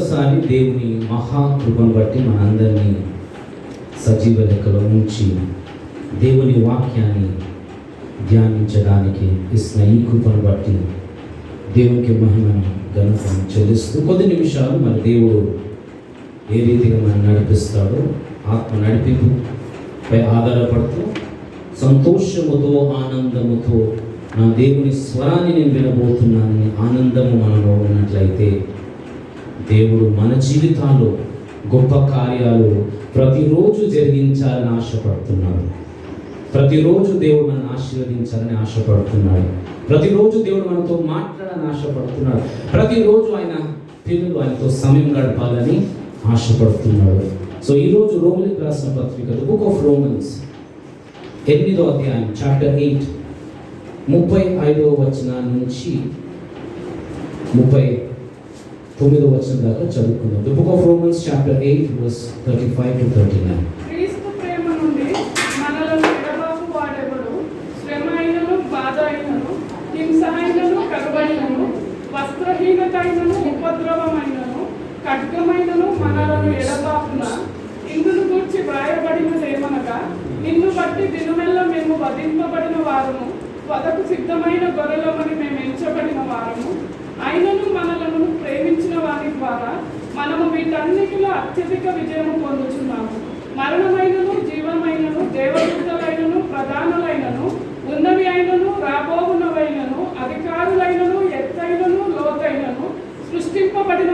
మరొకసారి దేవుని మహాకృపను బట్టి మనందరినీ సజీవ లెక్కలో ఉంచి దేవుని వాక్యాన్ని ధ్యానించడానికి ఇస్తున్న ఈ కృపను బట్టి దేవునికి మహిమను ఘనతను చెల్లిస్తూ కొద్ది నిమిషాలు మరి దేవుడు ఏ రీతిగా మనం నడిపిస్తాడో ఆత్మ నడిపింపుపై ఆధారపడుతూ సంతోషముతో ఆనందముతో నా దేవుని స్వరాన్ని నేను వినబోతున్నానని ఆనందము మనలో ఉన్నట్లయితే దేవుడు మన జీవితాల్లో గొప్ప కార్యాలు ప్రతిరోజు జరిగించాలని ఆశపడుతున్నాడు. ప్రతిరోజు దేవుడు మనల్ని ఆశీర్వదించాలని ఆశపడుతున్నాడు. ప్రతిరోజు దేవుడు మనతో మాట్లాడాలని ఆశపడుతున్నాడు. ప్రతిరోజు ఆయన పిల్లలు ఆయనతో సమయం గడపాలని ఆశపడుతున్నాడు. సో ఈరోజు రోమన్లకు రాసిన పత్రిక బుక్ ఆఫ్ రోమన్స్ 8వ అధ్యాయం చాప్టర్ 8 35వ వచనం నుంచి 39వ వచనం దాకా చదువుకుందాం. The book of Romans chapter 8 verse 35 to 39. క్రీస్తు ప్రేమ నుండి మనలను ఎడబాపు వాడెవడు, శ్రమ అయినను, బాధ అయినను, హింస అయినను, కరువైనను, వస్త్రహీనతైనను, ఉపద్రవమైనను, ఖడ్గమైనను మనలను ఎడబాపున. ఇందును గూర్చి వ్రాయబడినదేమనగా, నిన్ను బట్టి దినమెల్ల మేము వధింపబడిన వారము, వధకు సిద్ధమైన గొర్రెలమని మేము ఎంచబడిన వారము. అయినను మనలను ప్రేమించిన వారి ద్వారా మనము వీటన్నిటిలో అత్యధిక విజయము పొందుచున్నాము. మరణమైనను, జీవమైనను, దేవదూతలైనను, ప్రధానులైనను, ఉన్నవి అయినను, రాబోవునవైనను, అధికారులైనను, ఎత్తైనను, లోతైనను, సృష్టింపబడిన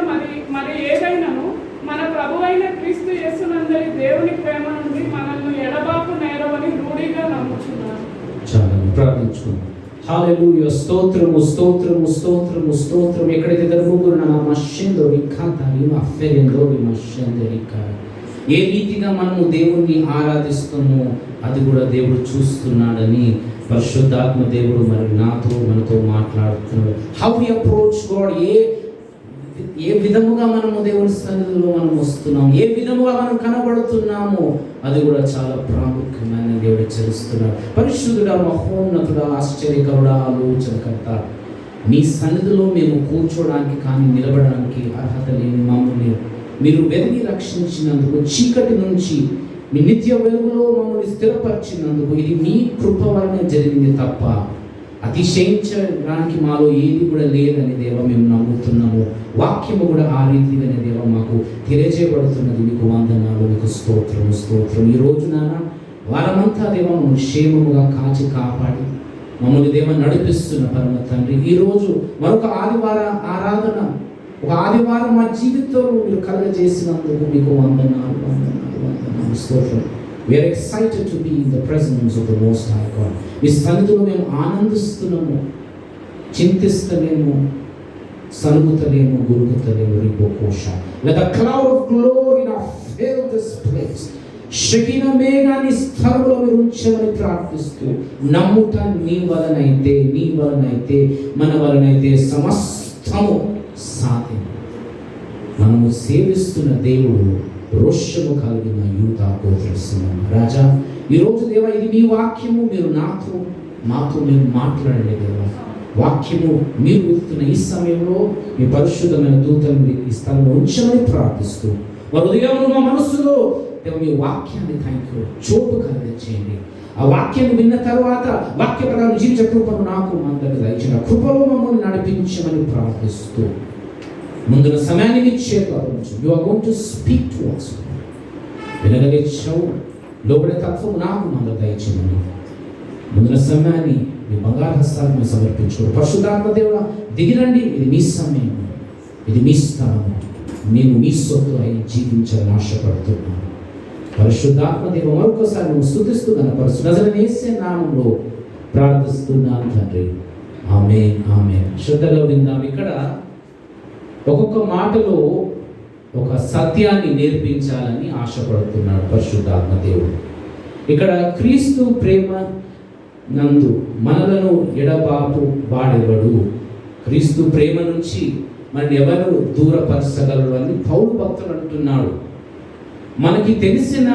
మరి ఏదైనను మన ప్రభువైన క్రీస్తు యేసునందరి దేవుని ప్రేమ నుండి మనల్ని ఎడబాపు నేరవని రూఢిగా నమ్ముచున్నాను. చాలా ప్రార్థించుకుందాం. హల్లెలూయా. స్తోత్రము స్తోత్రము స్తోత్రము స్తోత్రం. ఎక్కడైతే దర్భగురు నా మషందో రిఖాతా ఇమా ఫెరెందో మషందో రిఖా. ఏ రీతిగా మనము దేవుణ్ణి ఆరాధిస్తామో అది కూడా దేవుడు చూస్తున్నాడని పరిశుద్ధాత్మ దేవుడు మరి మనతో మాట్లాడుతున్నాడు. హౌ వి అప్రోచ్ గాడ్, ఏ విధముగా మనము దేవుని సన్నిధిలో మనం వస్తున్నాము, ఏ విధముగా మనం కనబడుతున్నామో అది కూడా చాలా ప్రాముఖ్యమైన దేవుడు తెలుస్తున్నాడు. పరిశుద్ధుడా, మహోన్నతుడా, ఆశ్చర్యకరుడా, ఆలోచనకర్త, మీ సన్నిధిలో మేము కూర్చోడానికి కానీ నిలబడడానికి అర్హత లేని మమ్మల్ని మీరు వెతికి రక్షించినందుకు, చీకటి నుంచి మీ నిత్య వెలుగులో మమ్మల్ని స్థిరపరిచినందుకు ఇది మీ కృప వలన జరిగింది తప్ప అతిశయించడానికి మాలో ఏది కూడా లేదని దేవ మేము నమ్ముతున్నాము. వాక్యము కూడా ఆ రీతిగానే దేవ మాకు తెలియజేయబడుతున్నది. మీకు వందనాలు, మీకు స్తోత్రము స్తోత్రం. ఈ రోజు నాన్న వారమంతా దేవ మమ్మల్ని క్షేమముగా కాచి కాపాడి మమ్మల్ని దేవ నడిపిస్తున్న పరమ తండ్రి, ఈరోజు మరొక ఆదివార ఆరాధన, ఒక ఆదివారం మా జీవితంలో మీరు కలుగజేసినందుకు మీకు వందనాలు వందనాలు వందనాలు స్తోత్రం. We are excited to be in the presence of the Most High God. మీ సన్నిధిలో మేము ఆనందిస్తున్నాము, చింతిస్తలేము, సనుగుతలేము, గురుగుతలేము. రిపోకోష. Let the cloud of glory now fill this place. Shekinah మేఘాన్ని స్థలంలో మీరు ఉంచమని ప్రార్థిస్తూ, నమ్ముట నీ వలనైతే మన వలనైతే సమస్తము సాధ్యం. మనము సేవిస్తున్న దేవుడు రోషము కలిగిన యూదా గోత్ర సింహం రాజా. ఈరోజు దేవా ఇది మీ వాక్యము, మీరు మాతో మీరు మాట్లాడండి దేవా. వాక్యము మీరు వెతుకుతున్న ఈ సమయంలో మీ పరిశుద్ధమైన దూతలు ఈ స్థలంలో ఉంచమని ప్రార్థిస్తూ, వారి ఉదయంలో మా మనస్సులో దేవ మీ వాక్యాన్ని చోటు కలిగించేయండి. ఆ వాక్యాన్ని విన్న తర్వాత వాక్య ప్రకారం జీవించే కృపను నాకు అందరికి దయచిన కృపలో మమ్మల్ని నడిపించమని ప్రార్థిస్తూ, ముందున్న సమయాన్ని మీ చేతిలో ఉంచు. You are going to speak to us. వినగలిగే చెవు, లోబడే తత్వం నాకు మనలో దయచేయమని ముందున్న సమయాన్ని మీ బంగారు హస్తాలను మేము సమర్పించుకోండి. పరిశుద్ధాత్మ దేవుడా దిగిరండి. ఇది మీ సమయం, ఇది మీ స్థలము. నేను మీ సొత్తు అయి జీవించాలని ఆశపడుతున్నాను. పరిశుద్ధాత్మ దేవ మరొకసారి నువ్వు స్తుతిస్తూ కనపరుస్తూ నజరేయుడైన యేసు నామములో ప్రార్థిస్తున్నాను తండ్రి. ఆమేన్ ఆమేన్. శ్రద్ధగా విందాం. ఇక్కడ ఒక్కొక్క మాటలో ఒక సత్యాన్ని నేర్పించాలని ఆశపడుతున్నాడు పరిశుద్ధాత్మ దేవుడు. ఇక్కడ క్రీస్తు ప్రేమ నందు మనలను ఎడబాపు వాడెవడు, క్రీస్తు ప్రేమ నుంచి మనల్ని ఎవరు దూరపరచగలరు అని పౌలు భక్తులు అంటున్నాడు. మనకి తెలిసిన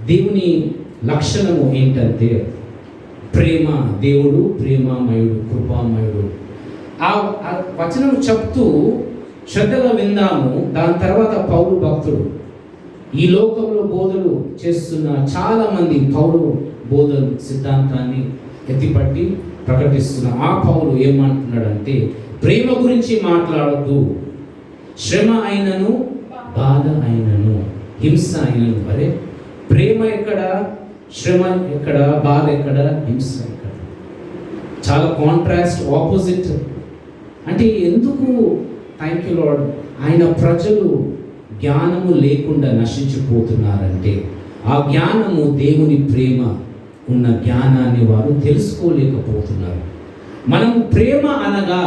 దేవుని లక్షణము ఏంటంటే ప్రేమ. దేవుడు ప్రేమామయుడు, కృపామయుడు. ఆ వచనం చెప్తూ శ్రద్ధగా విందాము. దాని తర్వాత పౌలు భక్తుడు ఈ లోకంలో బోధలు చేస్తున్న చాలా మంది పౌలు బోధలు సిద్ధాంతాన్ని ఎత్తిపట్టి ప్రకటిస్తున్న ఆ పౌలు ఏమంటున్నాడంటే, ప్రేమ గురించి మాట్లాడద్దు, శ్రమ అయినను బాధ అయినను హింస అయినను. అరే ప్రేమ ఎక్కడ, శ్రమ ఎక్కడ, బాధ ఎక్కడ, హింస ఎక్కడ? చాలా కాంట్రాస్ట్, ఆపోజిట్. అంటే ఎందుకు? థ్యాంక్ యూ లార్డ్, ఆయన ప్రజలు జ్ఞానము లేకుండా నశించిపోతున్నారంటే ఆ జ్ఞానము దేవుని ప్రేమ ఉన్న జ్ఞానాన్ని వారు తెలుసుకోలేకపోతున్నారు. మనం ప్రేమ అనగా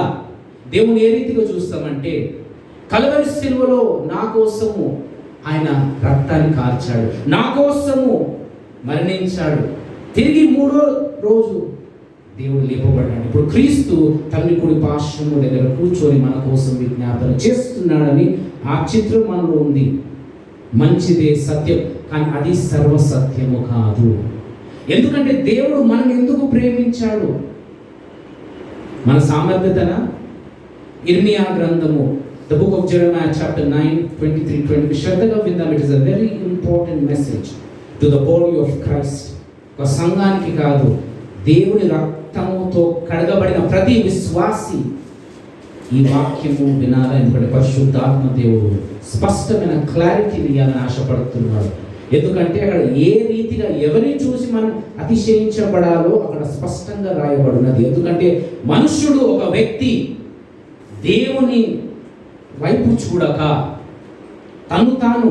దేవుని ఏ రీతిగా చూస్తామంటే, కల్వరి సిలువలో నా కోసము ఆయన రక్తాన్ని కార్చాడు, నా కోసము మరణించాడు, తిరిగి 3వ రోజు దేవుడు లేపబడ్డాడు. ఇప్పుడు క్రీస్తు తండ్రి కుడి పార్శ్వము దగ్గర కూర్చొని మన కోసం విజ్ఞాపన చేస్తున్నాడని ఆ చిత్రం మనలో ఉంది. మంచిదే, సత్యం, కానీ అది సర్వసత్యము కాదు. ఎందుకంటే దేవుడు మనం ఎందుకు ప్రేమించాడు? మన సామర్థ్యతన? ఇర్మియా గ్రంథము, ద బుక్ ఆఫ్ జెరమియా చాప్టర్ 9:23-20 శ్రద్ధగా విందాం. It is a very important message to the body of Christ. ఒక సంఘానికి కాదు, దేవుని రక్తముతో కడగబడిన ప్రతి విశ్వాసి ఈ వాక్యము వినాలని, ఎందుకంటే పరిశుద్ధాత్మ దేవుడు స్పష్టమైన క్లారిటీని ఇవ్వాలని ఆశపడుతున్నాడు. ఎందుకంటే అక్కడ ఏ రీతిగా ఎవరిని చూసి మనం అతిశయించబడాలో అక్కడ స్పష్టంగా రాయబడినది. ఎందుకంటే మనుష్యుడు, ఒక వ్యక్తి దేవుని వైపు చూడక తను తాను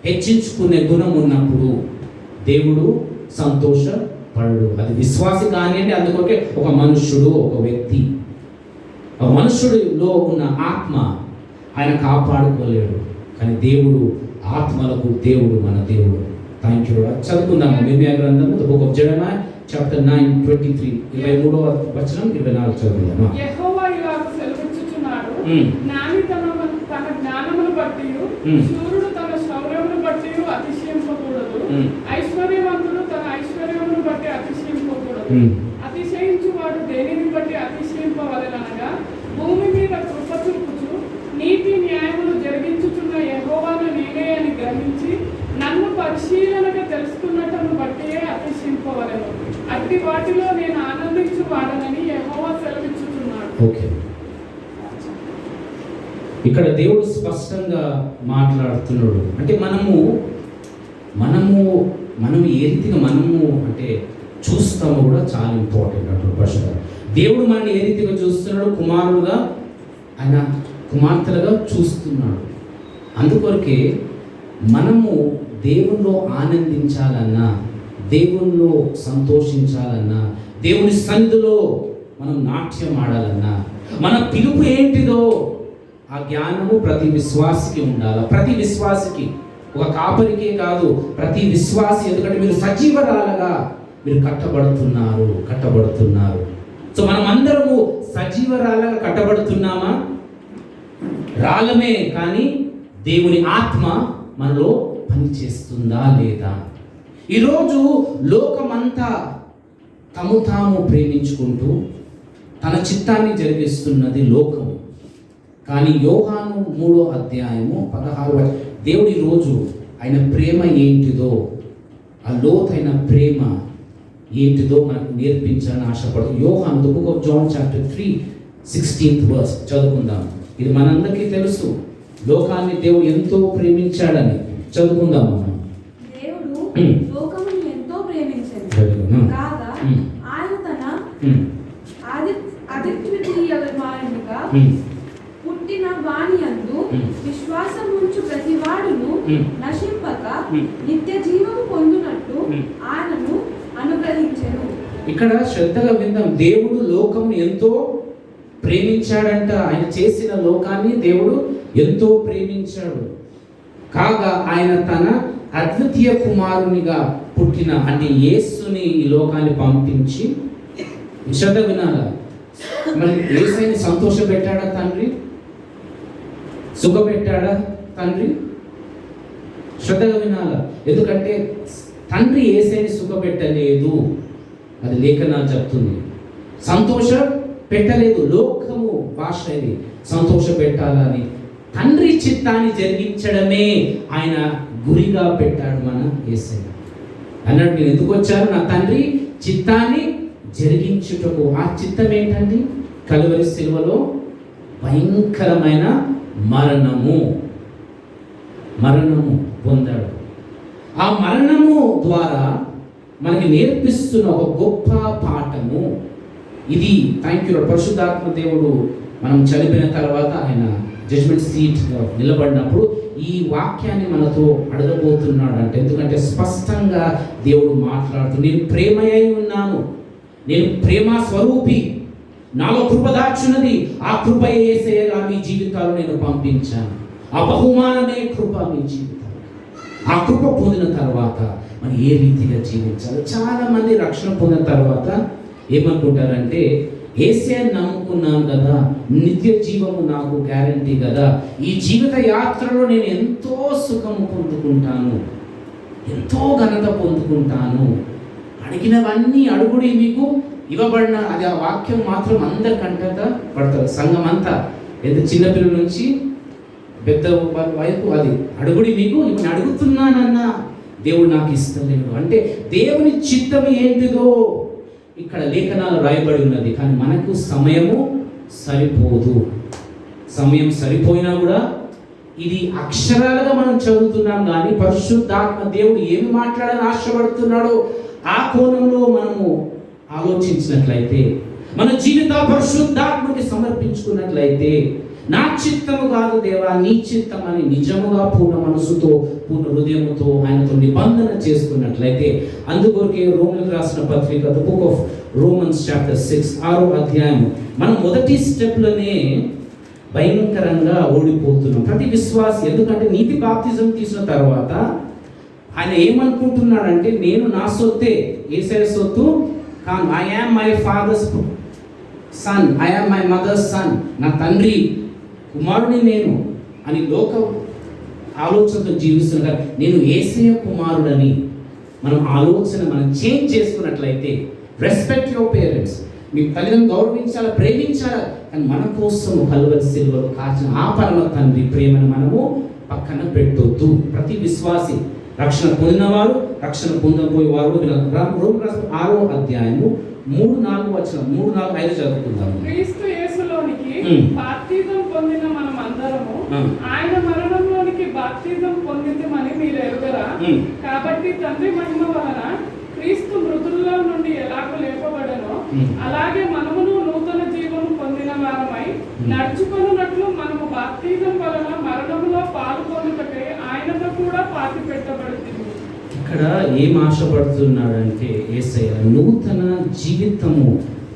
హెచ్చించుకునే గుణం ఉన్నప్పుడు దేవుడు సంతోషపడడు. అది విశ్వాసి కానివ్వండి, అందుకొకే ఒక మనుష్యుడు, ఒక వ్యక్తి, ఒక మనుష్యుడిలో ఉన్న ఆత్మ ఆయన కాపాడుకోలేడు. కానీ దేవుడు ఆత్మలకు దేవుడు, మన దేవుడు. Thank you. చదువుకుందాము ఇర్మియా గ్రంథము, ద బుక్ ఆఫ్ జెరమియా చాప్టర్ 9:23 23వ వచనం 24 చదువుకుందాము. యెహోవా ఇలాగ సెలవిచ్చుచున్నాడు, జ్ఞాని తన జ్ఞానమును బట్టి, శూరుడు తన శౌర్యమును బట్టి అతిశయింపకూడదు, ఐశ్వర్యవంతుడు తన ఐశ్వర్యమును బట్టి అతిశయింపకూడదు. అతిశయించువాడు దేనిని బట్టి అతిశయింపవలెననగా, భూమి మీద కృప చూపుచు నీతి న్యాయములు జరిగించుచున్న యెహోవాను నేనే అని గ్రహించి నన్ను పరిశీలనగా తెలుసుకున్నట్టును బట్టియే అతిశయింపవలెను. అట్టి వాటిలో నేను ఆనందించువాడనని యెహోవా సెలవిచ్చుచున్నాడు. ఓకే, ఇక్కడ దేవుడు స్పష్టంగా మాట్లాడుతున్నాడు. అంటే మనము ఏ రీతిగా అంటే చూస్తామో కూడా చాలా ఇంపార్టెంట్ అంటారు పరిశుద్ధ. దేవుడు మనల్ని ఏ రీతిగా చూస్తున్నాడు? కుమారుడుగా, ఆయన కుమార్తెలుగా చూస్తున్నాడు. అందుకొరకే మనము దేవునిలో ఆనందించాలన్నా, దేవునిలో సంతోషించాలన్నా, దేవుని సన్నిధిలో మనం నాట్యం ఆడాలన్నా, మన పిలుపు ఏంటిదో ఆ జ్ఞానము ప్రతి విశ్వాసికి ఉండాలి. ప్రతి విశ్వాసికి, ఒక కాపరికే కాదు, ప్రతి విశ్వాసి. ఎందుకంటే మీరు సజీవరాలుగా మీరు కట్టబడుతున్నారు. సో మనం అందరము సజీవరాలుగా కట్టబడుతున్నామా? రాలమే, కానీ దేవుని ఆత్మ మనలో పనిచేస్తుందా లేదా? ఈరోజు లోకమంతా తాము ప్రేమించుకుంటూ తన చిత్తాన్ని జరిగిస్తున్నది లోకము. కానీ యోహాను 3వ అధ్యాయము 16 దేవుడు ఈరోజు ఆయన ప్రేమ ఏంటిదో, ఆ లోతైన ప్రేమ ఏంటిదో మనకు నేర్పించాలని ఆశపడు. Yohanu, the book of John chapter 3:16 చదువుకుందాం. ఇది మనందరికీ తెలుసు, లోకాన్ని దేవుడు ఎంతో ప్రేమించాడని. చదువుకుందాం మనం. దేవుడు లోకమును ఎంతో ప్రేమించాడు కాగా ఆయన తన అద్వితీయ కుమారునిగా పుట్టిన వాని యందు విశ్వాసం ఉంచు ప్రతి వాడును నశింపక నిత్య జీవము పొందునట్టు ఆయనను అనుగ్రహించెను. ఇక్కడ శ్రద్ధగా విందాం. దేవుడు లోకమును ఎంతో ప్రేమించాడంట. ఆయన చేసిన లోకాన్ని దేవుడు ఎంతో ప్రేమించాడు. కాగా ఆయన తన అద్వితీయ కుమారునిగా పుట్టిన, అంటే యేసుని ఈ లోకాన్ని పంపించి, శ్రద్ధ వినాలా, మరి యేసుని సంతోషపెట్టాడా తండ్రి? సుఖపెట్టాడా తండ్రి? శ్రద్ధగా వినాలా, ఎందుకంటే తండ్రి యేసుని సుఖపెట్టలేదు, అది లేఖనాలు చెప్తుంది. సంతోష పెట్టలేదు, లోకము భాష ఇది సంతోష పెట్టాలని తండ్రి చిత్తాన్ని జరిగించడమే ఆయన గురిగా పెట్టాడు మన యేసయ్య. అన్నట్టు నేను ఎందుకు వచ్చాను? నా తండ్రి చిత్తాన్ని జరిగించుటకు. ఆ చిత్తం ఏంటండి? కలువరి శిలువలో భయంకరమైన మరణము పొందాడు. ఆ మరణము ద్వారా మనకి నేర్పిస్తున్న ఒక గొప్ప పాఠము ఇది. Thank you. పరిశుద్ధాత్మ దేవుడు మనం చనిపోయిన తర్వాత ఆయన జడ్జ్మెంట్ సీట్ నిలబడినప్పుడు ఈ వాక్యాన్ని మనతో అడగబోతున్నాడు అంటే, ఎందుకంటే స్పష్టంగా దేవుడు మాట్లాడుతూ, నేను ప్రేమయ్యి ఉన్నాను, నేను ప్రేమ స్వరూపి, నాలో కృప దాచున్నది, ఆ కృప యేసయ్యగా మీ జీవితాలు నేను పంపించాను, ఆ బహుమానమే కృప మీ జీవితాలు. ఆ కృప పొందిన తర్వాత మనం ఏ రీతిగా జీవించాలి? చాలా మంది రక్షణ పొందిన తర్వాత ఏమనుకుంటారంటే, యేసయ్యను నమ్ముకున్నాను కదా, నిత్య జీవము నాకు గ్యారంటీ కదా, ఈ జీవిత యాత్రలో నేను ఎంతో సుఖము పొందుకుంటాను, ఎంతో ఘనత పొందుకుంటాను, అడిగినవన్నీ అడుగుడి మీకు ఇవ్వబడిన. అది ఆ వాక్యం మాత్రం అందరికంటక పడతారు, సంఘం అంతా, ఎంత చిన్నపిల్లల నుంచి పెద్ద వైపు. అది అడుగుడి మీకు, ఇప్పుడు అడుగుతున్నానన్నా దేవుడు నాకు ఇస్తలేడు అంటే దేవుని చిత్తం ఏంటిదో ఇక్కడ లేఖనాలు రాయబడి ఉన్నది. కానీ మనకు సమయము సరిపోదు. సమయం సరిపోయినా కూడా ఇది అక్షరాలుగా మనం చదువుతున్నాం, కానీ పరిశుద్ధాత్మ దేవుడు ఏమి మాట్లాడాలని ఆశపడుతున్నాడో ఆ కోణంలో మనము ఆలోచించినట్లయితే, మన జీవిత పరిశుద్ధాత్మకి సమర్పించుకున్నట్లయితే, నా చిత్తము కాదు దేవా నీ చిత్తం అని నిజముగా పూర్ణ మనసుతో పూర్ణ హృదయముతో ఆయనతో నిబంధన చేసుకున్నట్లయితే, అందుకొరకే రోమన్లకు రాసిన పత్రిక the book of Romans chapter 6 6వ అధ్యాయం మనం మొదటి స్టెప్లోనే భయంకరంగా ఓడిపోతున్నాం ప్రతి విశ్వాసి. ఎందుకంటే నీతి బాప్తిజం తీసిన తర్వాత ఆయన ఏమనుకుంటున్నాడంటే, నేను నా సొత్తే, యేసయ్య సొత్తు కాను, I am my father's son, I am my mother's son, నా తండ్రి కుమారుని నేను అని లోక ఆలోచనతో జీవిస్తున్నారు. నేను యేసయ్య కుమారుడని మనం చేంజ్ చేసుకున్నట్లయితే, రెస్పెక్ట్ యువర్ పేరెంట్స్, మీ తల్లిదండ్రులను గౌరవించాలా, ప్రేమించాలా, కానీ మన కోసం కలువరి సిలువలో కాచిన ఆ పరమ తండ్రి ప్రేమను మనము పక్కన పెట్టొద్దు. ప్రతి విశ్వాసి, రక్షణ పొందినవారు, రక్షణ పొందబోయేవారు, రోమన్లకు 6వ అధ్యాయము 3-4 వచనం, 3-4-5 చదువుకుందాము. క్రీస్తు యేసులోనికి బాప్తిజం పొందిన మనం అందరము ఆయన మరణంలోనికి బాప్తిజం పొందితమని మీరు ఎరుగరా? కాబట్టి తండ్రి మహిమ వలన క్రీస్తు మృతుల్లో నుండి ఎలాగో లేపబడనో అలాగే మనమును నూతన జీవము పొందిన వారమై నడుచుకొనున్నట్లు మనము బాప్తిజం వలన మరణములో పాల్గొనుటకై ఆయనతో కూడా పాతి పెట్టబడుతుంది. ఇక్కడ ఏం ఆశపడుతున్నాడంటే యేసయ్య నూతన జీవితము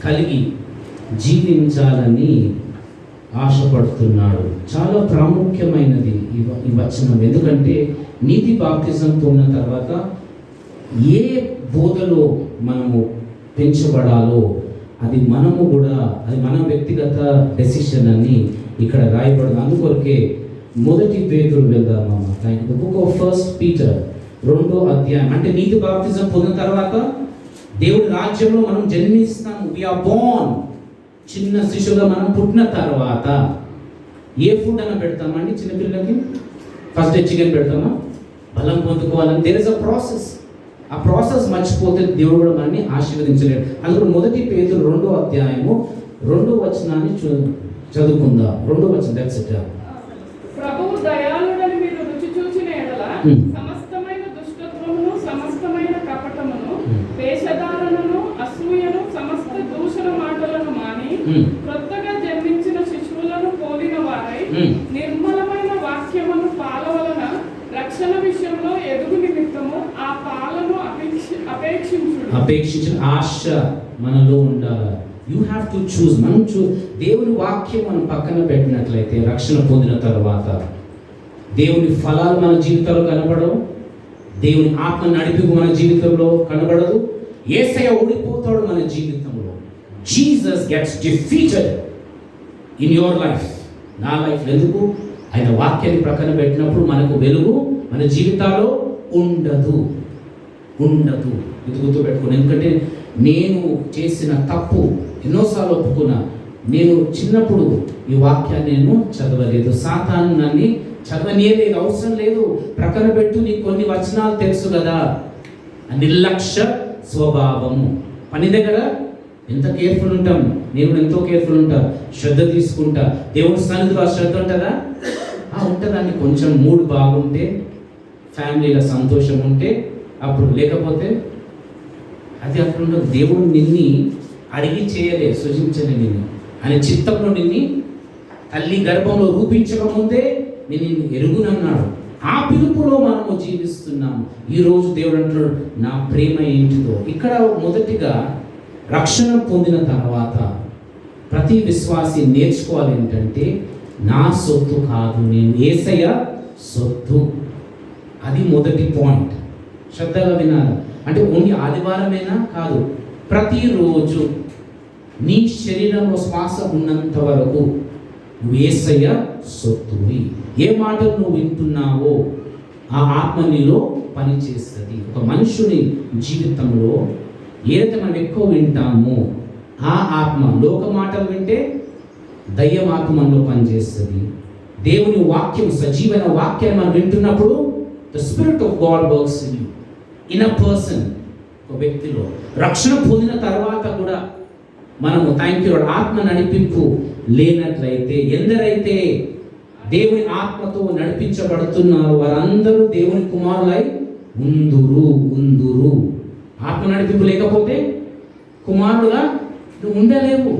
కలిగి జీవించాలని ఆశపడుతున్నాడు. చాలా ప్రాముఖ్యమైనది ఈ వచనం. ఎందుకంటే నీతి బాప్తిజం పొందిన తర్వాత ఏ బోధలో మనము పెంచబడాలో అది మనము కూడా, అది మన వ్యక్తిగత డెసిషన్ అని ఇక్కడ రాయబడదు. అందుకొరకే మొదటి పేతురు వెళ్దామా. ద బుక్ ఆఫ్ 1 పీటర్ 2వ అధ్యాయం. అంటే నీతి బాప్తిజం పొందిన తర్వాత దేవుడి రాజ్యంలో మనం జన్మిస్తాము. We are Born. చిన్న శిశువుగా మనం పుట్టిన తర్వాత ఏ ఫుడ్ అయినా పెడతామండి చిన్నపిల్లలకి? ఫస్ట్ చికెన్ పెడతామా? బలం పొందుకోవాలని దేర్ ఇస్ అ ప్రాసెస్. ఆ ప్రాసెస్ మర్చిపోతే దేవుడు కూడా మనల్ని ఆశీర్వదించలేడు. అందులో మొదటి పేతురు 2వ అధ్యాయము 2వ వచనాన్ని చదువుకుందాం. 2వ వచనం. That's it. ప్రభువు దయాళుడని మీరు రుచి చూచిన ఎడల సమస్తమైన దుష్టత్వమును, సమస్తమైన కపటమును, వేషధారణను, అసూయను, సమస్త దూషణ మాటలను మాని క్రొత్తగా జన్మించిన శిశువులను పోలిన వారై నిర్మలమైన వాక్యమును పాల వలన రక్షణ విషయంలో ఎదుగు నిమిత్తము ఆ పాలను అపేక్షించిన ఆశ మనలో ఉండాలి. You have to choose. మనం దేవుని వాక్యం మనం పక్కన పెట్టినట్లయితే రక్షణ పొందిన తర్వాత దేవుని ఫలాలు మన జీవితంలో కనబడవు, దేవుని ఆత్మ నడిపి మన జీవితంలో కనబడదు. యేసయ్య ఓడిపోతాడు మన జీవితంలో. Jesus gets defeated in your life. నా లైఫ్ ఎందుకు? ఆయన వాక్యాన్ని ప్రక్కన పెట్టినప్పుడు మనకు వెలుగు మన జీవితాల్లో ఉండదు. ఇది గుర్తుపెట్టుకోండి. ఎందుకంటే నేను చేసిన తప్పు ఎన్నోసార్లు ఒప్పుకున్నా. నేను చిన్నప్పుడు ఈ వాక్యాన్ని నేను చదవలేదు, సాతాను నన్ను చదవనీయలేదు, అవసరం లేదు, ప్రక్కన పెట్టు, నీకు కొన్ని వచనాలు తెలుసు కదా. నిర్లక్ష్య స్వభావము. పని దగ్గర ఎంత కేర్ఫుల్ ఉంటాం, నేను ఎంతో కేర్ఫుల్ ఉంటా, శ్రద్ధ తీసుకుంటా. దేవుని సన్నిధిలో ఆ శ్రద్ధ ఉంటుందా? ఉంటుందండి. కొంచెం మూడ్ బాగుంటే, ఫ్యామిలీలో సంతోషం ఉంటే అప్పుడు, లేకపోతే అది అక్కడ ఉండదు. దేవుడు నిన్ని అడిగి చేయలే, సృజించలే నిన్ను, ఆయన చిత్తంలో నిన్ని తల్లి గర్భంలో రూపించకముందే నేను ఎరుగునన్నాడు. ఆ పిలుపులో మనము జీవిస్తున్నాము. ఈరోజు దేవుడు అంటున్నాడు, నా ప్రేమ ఏంటిదో. ఇక్కడ మొదటిగా రక్షణ పొందిన తర్వాత ప్రతి విశ్వాసి నేర్చుకోవాలి ఏంటంటే, నా సొత్తు కాదు, నేను యేసయ్య సొత్తు. అది మొదటి పాయింట్. శ్రద్ధగా వినాలి. అంటే ఓన్లీ ఆదివారమేనా కాదు, ప్రతిరోజు నీ శరీరంలో శ్వాస ఉన్నంత వరకు నువ్వు యేసయ్య సొత్తువి. ఏ మాటలు నువ్వు వింటున్నావో ఆ ఆత్మ నీలో పనిచేస్తుంది. ఒక మనుషుని జీవితంలో ఏదైతే మనం ఎక్కువ వింటామో ఆ ఆత్మ, లోక మాటలు వింటే దయ్యం ఆత్మ మనలో పనిచేస్తుంది. దేవుని వాక్యం, సజీవైన వాక్యాన్ని మనం వింటున్నప్పుడు the spirit of God works in a person, ఒక వ్యక్తిలో. రక్షణ పొందిన తర్వాత కూడా మనము థ్యాంక్ యూ ఆత్మ నడిపింపు లేనట్లయితే, ఎందరైతే దేవుని ఆత్మతో నడిపించబడుతున్నారు వారందరూ దేవుని కుమారులై ఉందురు. ఆత్మ నడిపింపు లేకపోతే కుమారుడుగా నువ్వు ఉండలేవు.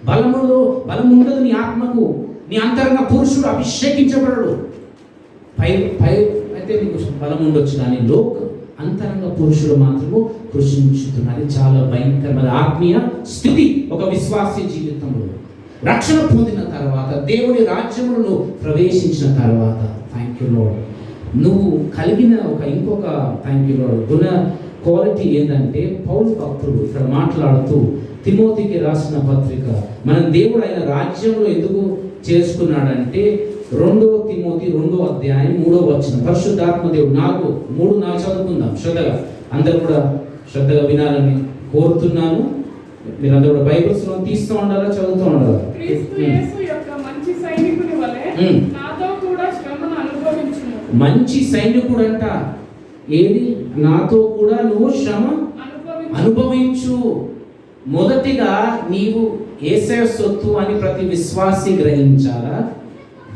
బలం ఉండదు నీ ఆత్మకు. నీ అంతరంగ పురుషుడు అభిషేకించబడడు. పై అయితే నీకు బలం ఉండొచ్చు, కానీ అంతరంగ పురుషుడు మాత్రము కృషించుతున్నది. చాలా భయంకరమైన ఆత్మీయ స్థితి ఒక విశ్వాసీ జీవితంలో. రక్షణ పొందిన తర్వాత, దేవుని రాజ్యములను ప్రవేశించిన తర్వాత, థ్యాంక్ యూ లార్డ్, నువ్వు కలిగిన ఇంకొక thank you lord Guna quality ఏంటంటే, పౌలు భక్తుడు ఇక్కడ మాట్లాడుతూ తిమోతికి రాసిన పత్రిక, మనం దేవుడు ఆయన రాజ్యంలో ఎందుకు చేసుకున్నాడంటే, 2 తిమోతి 2వ అధ్యాయం 3వ వచనం, పరిశుద్ధాత్మ దేవుడు 3:4 చదువుకుందాం శ్రద్ధగా. అందరూ కూడా శ్రద్ధగా వినాలని కోరుతున్నాను. మీరందరూ కూడా బైబిల్స్ తీస్తూ ఉండాలా, చదువుతూ ఉండాలా. క్రీస్తు యేసు యొక్క మంచి సైనికుని వలె నాతో కూడా శ్రమను అనుభవించుము. మంచి సైనికుడు అంట. ఏది? నాతో కూడా నువ్వు శ్రమ అనుభవించు. మొదటిగా నీవు యేసయ్య సొత్తు అని ప్రతి విశ్వాసి గ్రహించాలా.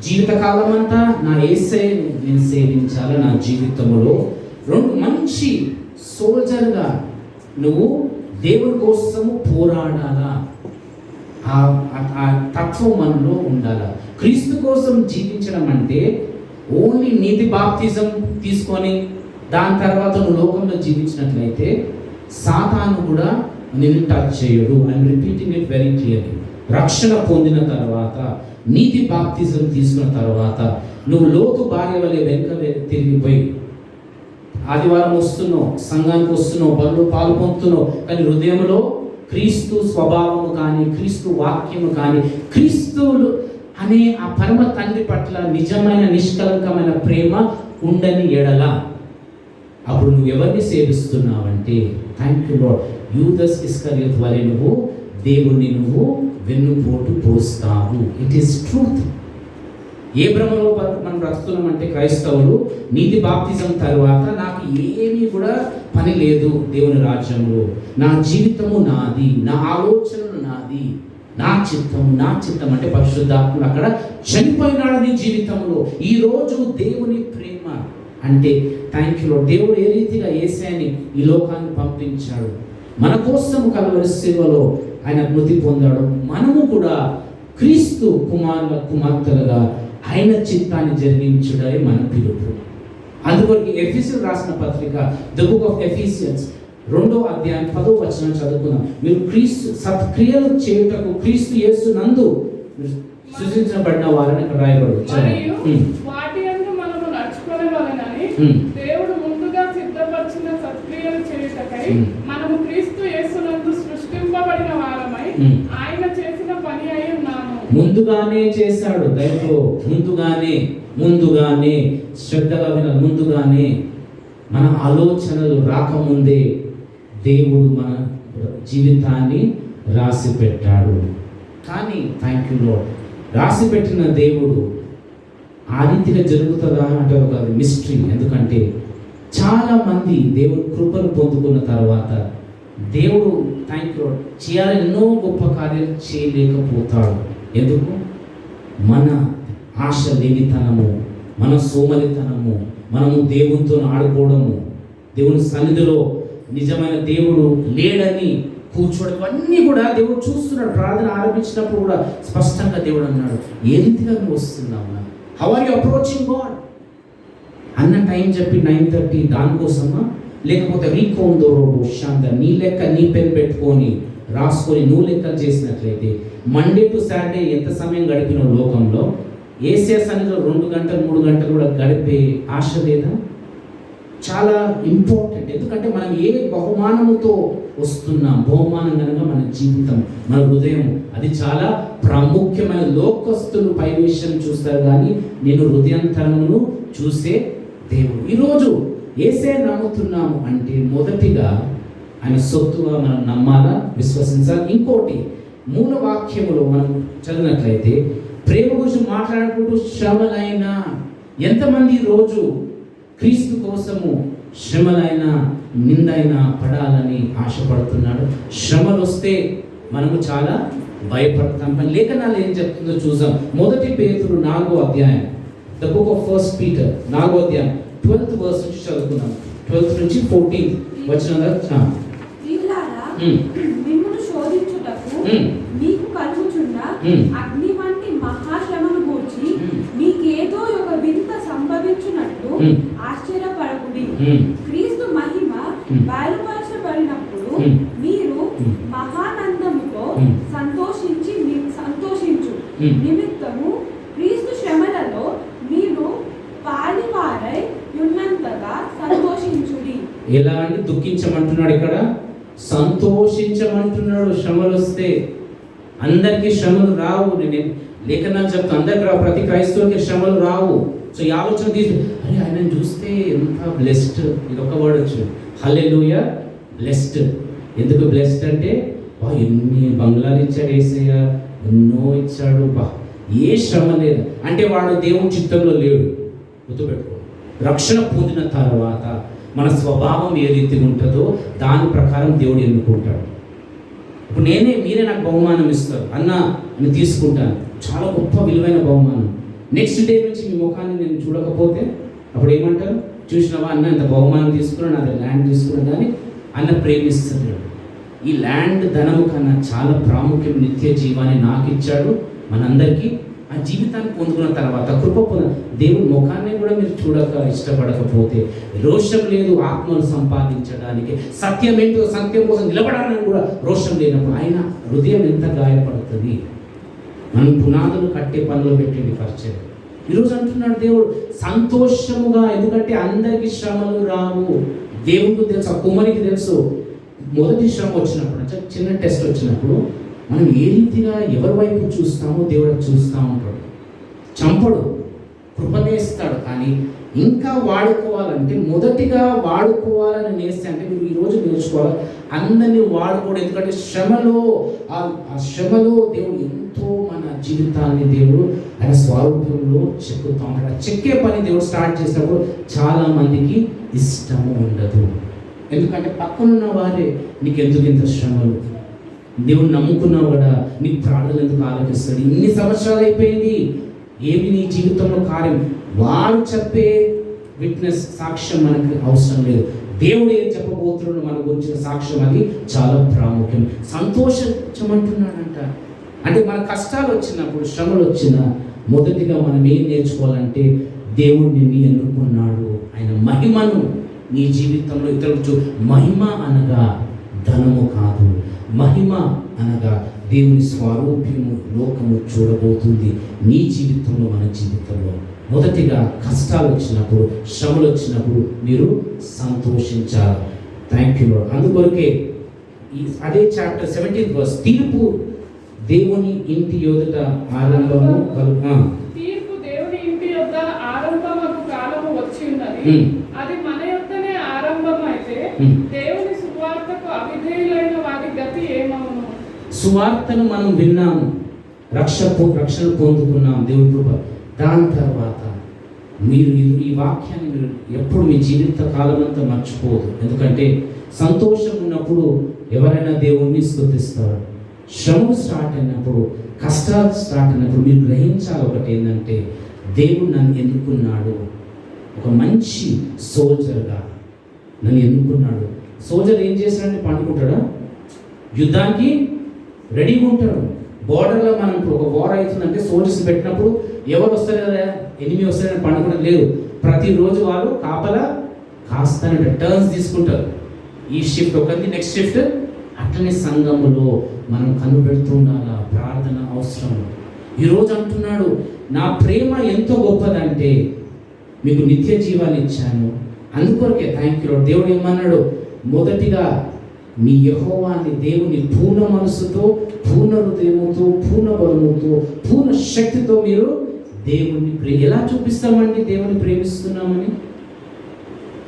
జీవితకాలం అంతా నా యేసయ్యను నేను సేవించాలా. నా జీవితంలో 2 మంచి సోల్జర్గా నువ్వు దేవుని కోసము పోరాడాలా. ఆ తత్వం మనలో ఉండాలా. క్రీస్తు కోసం జీవించడం అంటే ఓన్లీ నీతి బాప్తిజం తీసుకొని దాని తర్వాత నువ్వు లోకంలో జీవించినట్లయితే సాతాను కూడా నిన్ను టచ్ చేయడు. I'm repeating it very clearly. రక్షణ పొందిన తర్వాత, నీతి బాప్తిజం తీసుకున్న తర్వాత నువ్వు లోతు భార్య వలె వెనుక తిరిగిపోయి ఆదివారం వస్తున్నావు, సంఘానికి వస్తున్నావు, బలు పాలు పొందుతున్నావు, కానీ హృదయంలో క్రీస్తు స్వభావము కానీ, క్రీస్తు వాక్యము కానీ, క్రీస్తువులు అనే ఆ పరమ తండ్రి పట్ల నిజమైన నిష్కలంకమైన ప్రేమ ఉండని ఎడల, అప్పుడు నువ్వు ఎవరిని సేవిస్తున్నావంటే, థ్యాంక్ యూ లార్డ్, యూదస్ ఇస్కరియోతు వలె నువ్వు దేవుణ్ణి నువ్వు వెన్నుపోటు పోస్తావు. It is truth. ఏ భ్రమలో మనం బ్రతుకుతున్నామంటే, క్రైస్తవులు నీతి బాప్తిజం తర్వాత నాకు ఏమీ కూడా పని లేదు దేవుని రాజ్యంలో, నా జీవితము నాది, నా ఆలోచనలు నాది, నా చిత్తం అంటే పరిశుద్ధాత్ముడు అక్కడ చనిపోయినాడు నీ జీవితంలో. ఈరోజు దేవుని ప్రేమ అంటే థ్యాంక్ యూ. దేవుడు ఏ రీతిగా యేసయ్యని ఈ లోకాన్ని పంపించాడు, మన కోసం కల్వరి శిలువలో ఆయన మృతి పొందాడు. మనము కూడా క్రీస్తు కుమార్తెలుగా ఆయన చిత్తాన్ని జరిగించుడే మన పిలుపు. అందుకొరకు ఎఫెసీయులకు రాసిన పత్రిక, ద బుక్ ఆఫ్ ఎఫెసియన్స్ 2వ అధ్యాయం 10వ వచనం చదువుకుందాం. మీరు క్రీస్తు సత్క్రియలు చేయుటకు క్రీస్తు యేసు నందు సృజించబడిన వారని ఇక్కడ రాయబడి. వాటి యందు మనము నడుచుకొనవలెనని దేవుడు ముందుగా సిద్ధపరిచిన సత్క్రియలు చేయుటకై మనము క్రీస్తు యేసు నందు సృష్టింపబడిన వారమై ఆయన చేసిన పని అయి ఉన్నాము. ముందుగానే చేశాడు దైవం. ముందుగానే శ్రద్ధగా విన, ముందుగానే మన ఆలోచనలు రాకముందే దేవుడు మన జీవితాన్ని రాసి పెట్టాడు. కానీ థ్యాంక్ యూ లార్డ్, రాసి పెట్టిన దేవుడు ఆ రీతిగా జరుగుతుందా అంటే ఒక మిస్టరీ. ఎందుకంటే చాలామంది దేవుడు కృపను పొందుకున్న తర్వాత దేవుడు థ్యాంక్ యూ లార్డ్ చేయాలని ఎన్నో గొప్ప కార్యాలు చేయలేకపోతాడు. ఎందుకు? మన ఆశ లేనితనము, మన సోమరితనము, మనము దేవునితో ఆడుకోవడము, దేవుని సన్నిధిలో నిజమైన దేవుడు లేడని కూర్చోవడం, అన్నీ కూడా దేవుడు చూస్తున్నాడు. ప్రార్థన ఆరంభించినప్పుడు కూడా స్పష్టంగా దేవుడు అన్నాడు, ఏ రీతిగా నువ్వు వస్తున్నావు, how are you approaching God అన్న టైం చెప్పి 9:30 దానికోసమా, లేకపోతే రీకోందోరో శాంత నీ లెక్క నీ పెన్ పెట్టుకొని రాసుకొని నువ్వు లెక్కలు చేసినట్లయితే మండే టు సాటర్డే ఎంత సమయం గడిపిన లోకంలో ఏసే సన్నిధిలో 2 గంటలు 3 గంటలు కూడా గడిపే ఆశ లేదా? చాలా ఇంపార్టెంట్. ఎందుకంటే మనం ఏ బహుమానముతో వస్తున్నాం, బహుమానం కనుక మన జీవితం, మన హృదయం, అది చాలా ప్రాముఖ్యమైన. లోకస్తులు పై విషయం చూస్తారు కానీ నేను హృదయాంతరమును చూసే దేవుడు. ఈరోజు ఏసే నమ్ముతున్నాము అంటే మొదటిగా ఆయన సొత్తుగా మనం నమ్మాలా, విశ్వసించాలి. ఇంకోటి మూల వాక్యములో మనం చదివినట్లయితే ప్రేమ గురించి మాట్లాడుకుంటూ శ్రమలైనా, ఎంతమంది రోజు క్రీస్తు కోసము శ్రమలైనా నిందైనా పడాలని ఆశపడుతున్నాడు. శ్రమలు వస్తే మనము చాలా భయపడతాం. లేఖనాలు ఏం చెప్తుందో చూద్దాం. 1 పేతురు 4వ అధ్యాయం, ద బుక్ ఆఫ్ 1 పీటర్ 4వ అధ్యాయం 12th verse నుంచి చదువుకున్నాం. 12th నుంచి 14th వచనం. మిమ్మును శోధించుటకు మీకు కలుగుచున్న అగ్ని వంటి మహాశ్రమను గూర్చి మీకేదో ఒక వింత సంభవించున్నట్లు ఆశ్చర్యపడకుడి. క్రీస్తు మహిమ బయలుపరచబడినప్పుడు మీరు మహానందముతో సంతోషించు నిమిత్తము క్రీస్తు శ్రమలలో మీరు పాలివారై ఉన్నంతగా సంతోషించుడి. ఎలా అని దుఃఖించమంటున్నాడు, ఇక్కడ సంతోషించమంటున్నాడు. శ్రమలు వస్తే అందరికీ శ్రమలు రావు. నేను లేఖనాలు చెప్తా, అందరికి రావు, ప్రతి క్రైస్తవునికి శ్రమలు రావు. సో ఈ ఆలోచన తీసు, అరే ఆయన చూస్తే ఎంత బ్లెస్డ్, ఇది ఒక వర్డ్ వచ్చు, హల్లెలూయా, బ్లెస్డ్. ఎందుకు బ్లెస్డ్ అంటే ఎన్ని బంగ్లాలు ఇచ్చాడు ఏసయ్య, ఎన్నో ఇచ్చాడు, ఏ శ్రమ లేదు అంటే వాడు దేవుని చిత్తంలో లేడు. గుర్తుపెట్టుకో, రక్షణ పొందిన తర్వాత మన స్వభావం ఏ రీతిగా ఉంటుందో దాని ప్రకారం దేవుడు ఎన్నుకుంటాడు. ఇప్పుడు మీరే నాకు బహుమానం ఇస్తారు అన్న, నేను తీసుకుంటాను, చాలా గొప్ప విలువైన బహుమానం. నెక్స్ట్ డే నుంచి మీ ముఖాన్ని నేను చూడకపోతే అప్పుడు ఏమంటారు, చూసినావా అన్న ఇంత బహుమానం తీసుకున్నాను, అది ల్యాండ్ తీసుకున్నాను, కానీ అన్న ప్రేమిస్తున్నాడు. ఈ ల్యాండ్ ధనము కన్నా చాలా ప్రాముఖ్యం. నిత్య జీవాన్ని నాకు ఇచ్చాడు, మనందరికీ. ఆ జీవితాన్ని పొందుకున్న తర్వాత కృప దేవుని ముఖాన్ని కూడా మీరు చూడక ఇష్టపడకపోతే, రోషం లేదు ఆత్మను సంపాదించడానికి, సత్యం ఏంటో సత్యం కోసం నిలబడాలని కూడా రోషం లేనప్పుడు ఆయన హృదయం ఎంత గాయపడుతుంది. మనం పునాదులు కట్టే పనిలో పెట్టండి పరిచయం. ఈరోజు అంటున్నాడు దేవుడు సంతోషముగా, ఎందుకంటే అందరికీ శ్రమలు రావు. దేవుడికి తెలుసు, ఆ కుమారికి తెలుసు. మొదటి శ్రమ వచ్చినప్పుడు, చిన్న టెస్ట్ వచ్చినప్పుడు మనం ఏ రీతిగా ఎవరి వైపు చూస్తామో దేవుడు చూస్తూ ఉంటాడు. చంపడు, కృపనేస్తాడు. కానీ ఇంకా వాడుకోవాలంటే, మొదటిగా వాడుకోవాలని నేస్తే అంటే మీరు ఈరోజు నేర్చుకోవాలి, అందరినీ వాడుకోవడం. ఎందుకంటే శ్రమలో, ఆ శ్రమలో దేవుడు ఎంతో మన జీవితాన్ని దేవుడు ఆయన స్వరూపంలో చెక్కుతూ ఉంటాడు. చెక్కే పని దేవుడు స్టార్ట్ చేసినప్పుడు చాలా మందికి ఇష్టము ఉండదు. ఎందుకంటే పక్కనున్న వారే నీకు ఎందుకు ఇంత శ్రమలు, దేవుడు నమ్ముకున్నావు కదా, నీ ప్రార్థనలు ఎందుకు ఆలోచిస్తాడు, ఇన్ని సంవత్సరాలు అయిపోయింది, ఏమి నీ జీవితంలో కార్యం. వారు చెప్పే విట్నెస్, సాక్ష్యం మనకు అవసరం లేదు. దేవుడు ఏం చెప్పబోతున్నాడు మన గురించిన సాక్ష్యం, అది చాలా ప్రాముఖ్యం. సంతోషించమంటున్నాడంట. అంటే మన కష్టాలు వచ్చినప్పుడు, శ్రమలు వచ్చినా మొదటిగా మనం ఏం నేర్చుకోవాలంటే, దేవుడు నిన్ను ఎన్నుకున్నాడు, ఆయన మహిమను నీ జీవితంలో ఇతరులు మహిమ అనగా ధనము కాదు, మహిమ అనగా దేవుని స్వరూప్యము లోకము చూడబోతుంది నీ జీవితంలో, మన జీవితంలో. మొదటిగా కష్టాలు వచ్చినప్పుడు, శ్రమలు వచ్చినప్పుడు మీరు సంతోషించాలి. Thank you lord. అందుకొరకే అదే చాప్టర్ 17th verse, తీర్పు దేవుని ఇంటి యొద్ద ఆరంభము తీర్పు దేవుని ఇంటి యొద్ద ఆరంభమగు కాలము వచ్చి ఉన్నది, అది మన యొద్దనే ఆరంభం అయితే దేవుని సువార్తకు అవిధేయులైన వారి గతి ఏమవును? సువార్తను మనం విన్నాము, రక్షణ పొందుకున్నాం దేవుని కృప. దాని తర్వాత మీరు ఈ వాక్యాన్ని మీరు ఎప్పుడు మీ జీవిత కాలం అంతా మర్చిపోదు. ఎందుకంటే సంతోషం ఉన్నప్పుడు ఎవరైనా దేవుణ్ణి స్తుతిస్తారు. శ్రమలు స్టార్ట్ అయినప్పుడు, కష్టాలు స్టార్ట్ అయినప్పుడు మీరు గ్రహించాలి ఒకటి ఏంటంటే, దేవుడు నన్ను ఎన్నుకున్నాడు ఒక మంచి సోల్జర్గా. నన్ను ఎన్నుకున్నాడు. సోల్జర్ ఏం చేస్తాడంటే పండుకుంటాడా? యుద్ధానికి రెడీగా ఉంటాడు. బోర్డర్లో మనం ఒక వార్ అవుతుందంటే సోల్జర్స్ పెట్టినప్పుడు ఎవరు వస్తారు కదా, ఎనిమి వస్తారని పండుకోవడం లేదు. ప్రతిరోజు వాళ్ళు కాపలా కాస్తానంటే టర్న్స్ తీసుకుంటారు. ఈ షిఫ్ట్ ఒకటి, నెక్స్ట్ షిఫ్ట్. అట్లనే సంఘములో మనం కనుపెడుతూ ఉండాలా. ప్రార్థన అవసరం. ఈరోజు అంటున్నాడు, నా ప్రేమ ఎంతో గొప్పదంటే మీకు నిత్య జీవాన్ని ఇచ్చాను. అందుకొరకే థ్యాంక్ యూ. దేవుడు ఏమన్నాడు? మొదటిగా మీ యెహోవాని దేవుని పూర్ణ మనసుతో, పూర్ణ హృదయముతో, పూర్ణ బలముతో, పూర్ణ శక్తితో మీరు దేవుని ఎలా చూపిస్తామండి దేవుని ప్రేమిస్తున్నామని?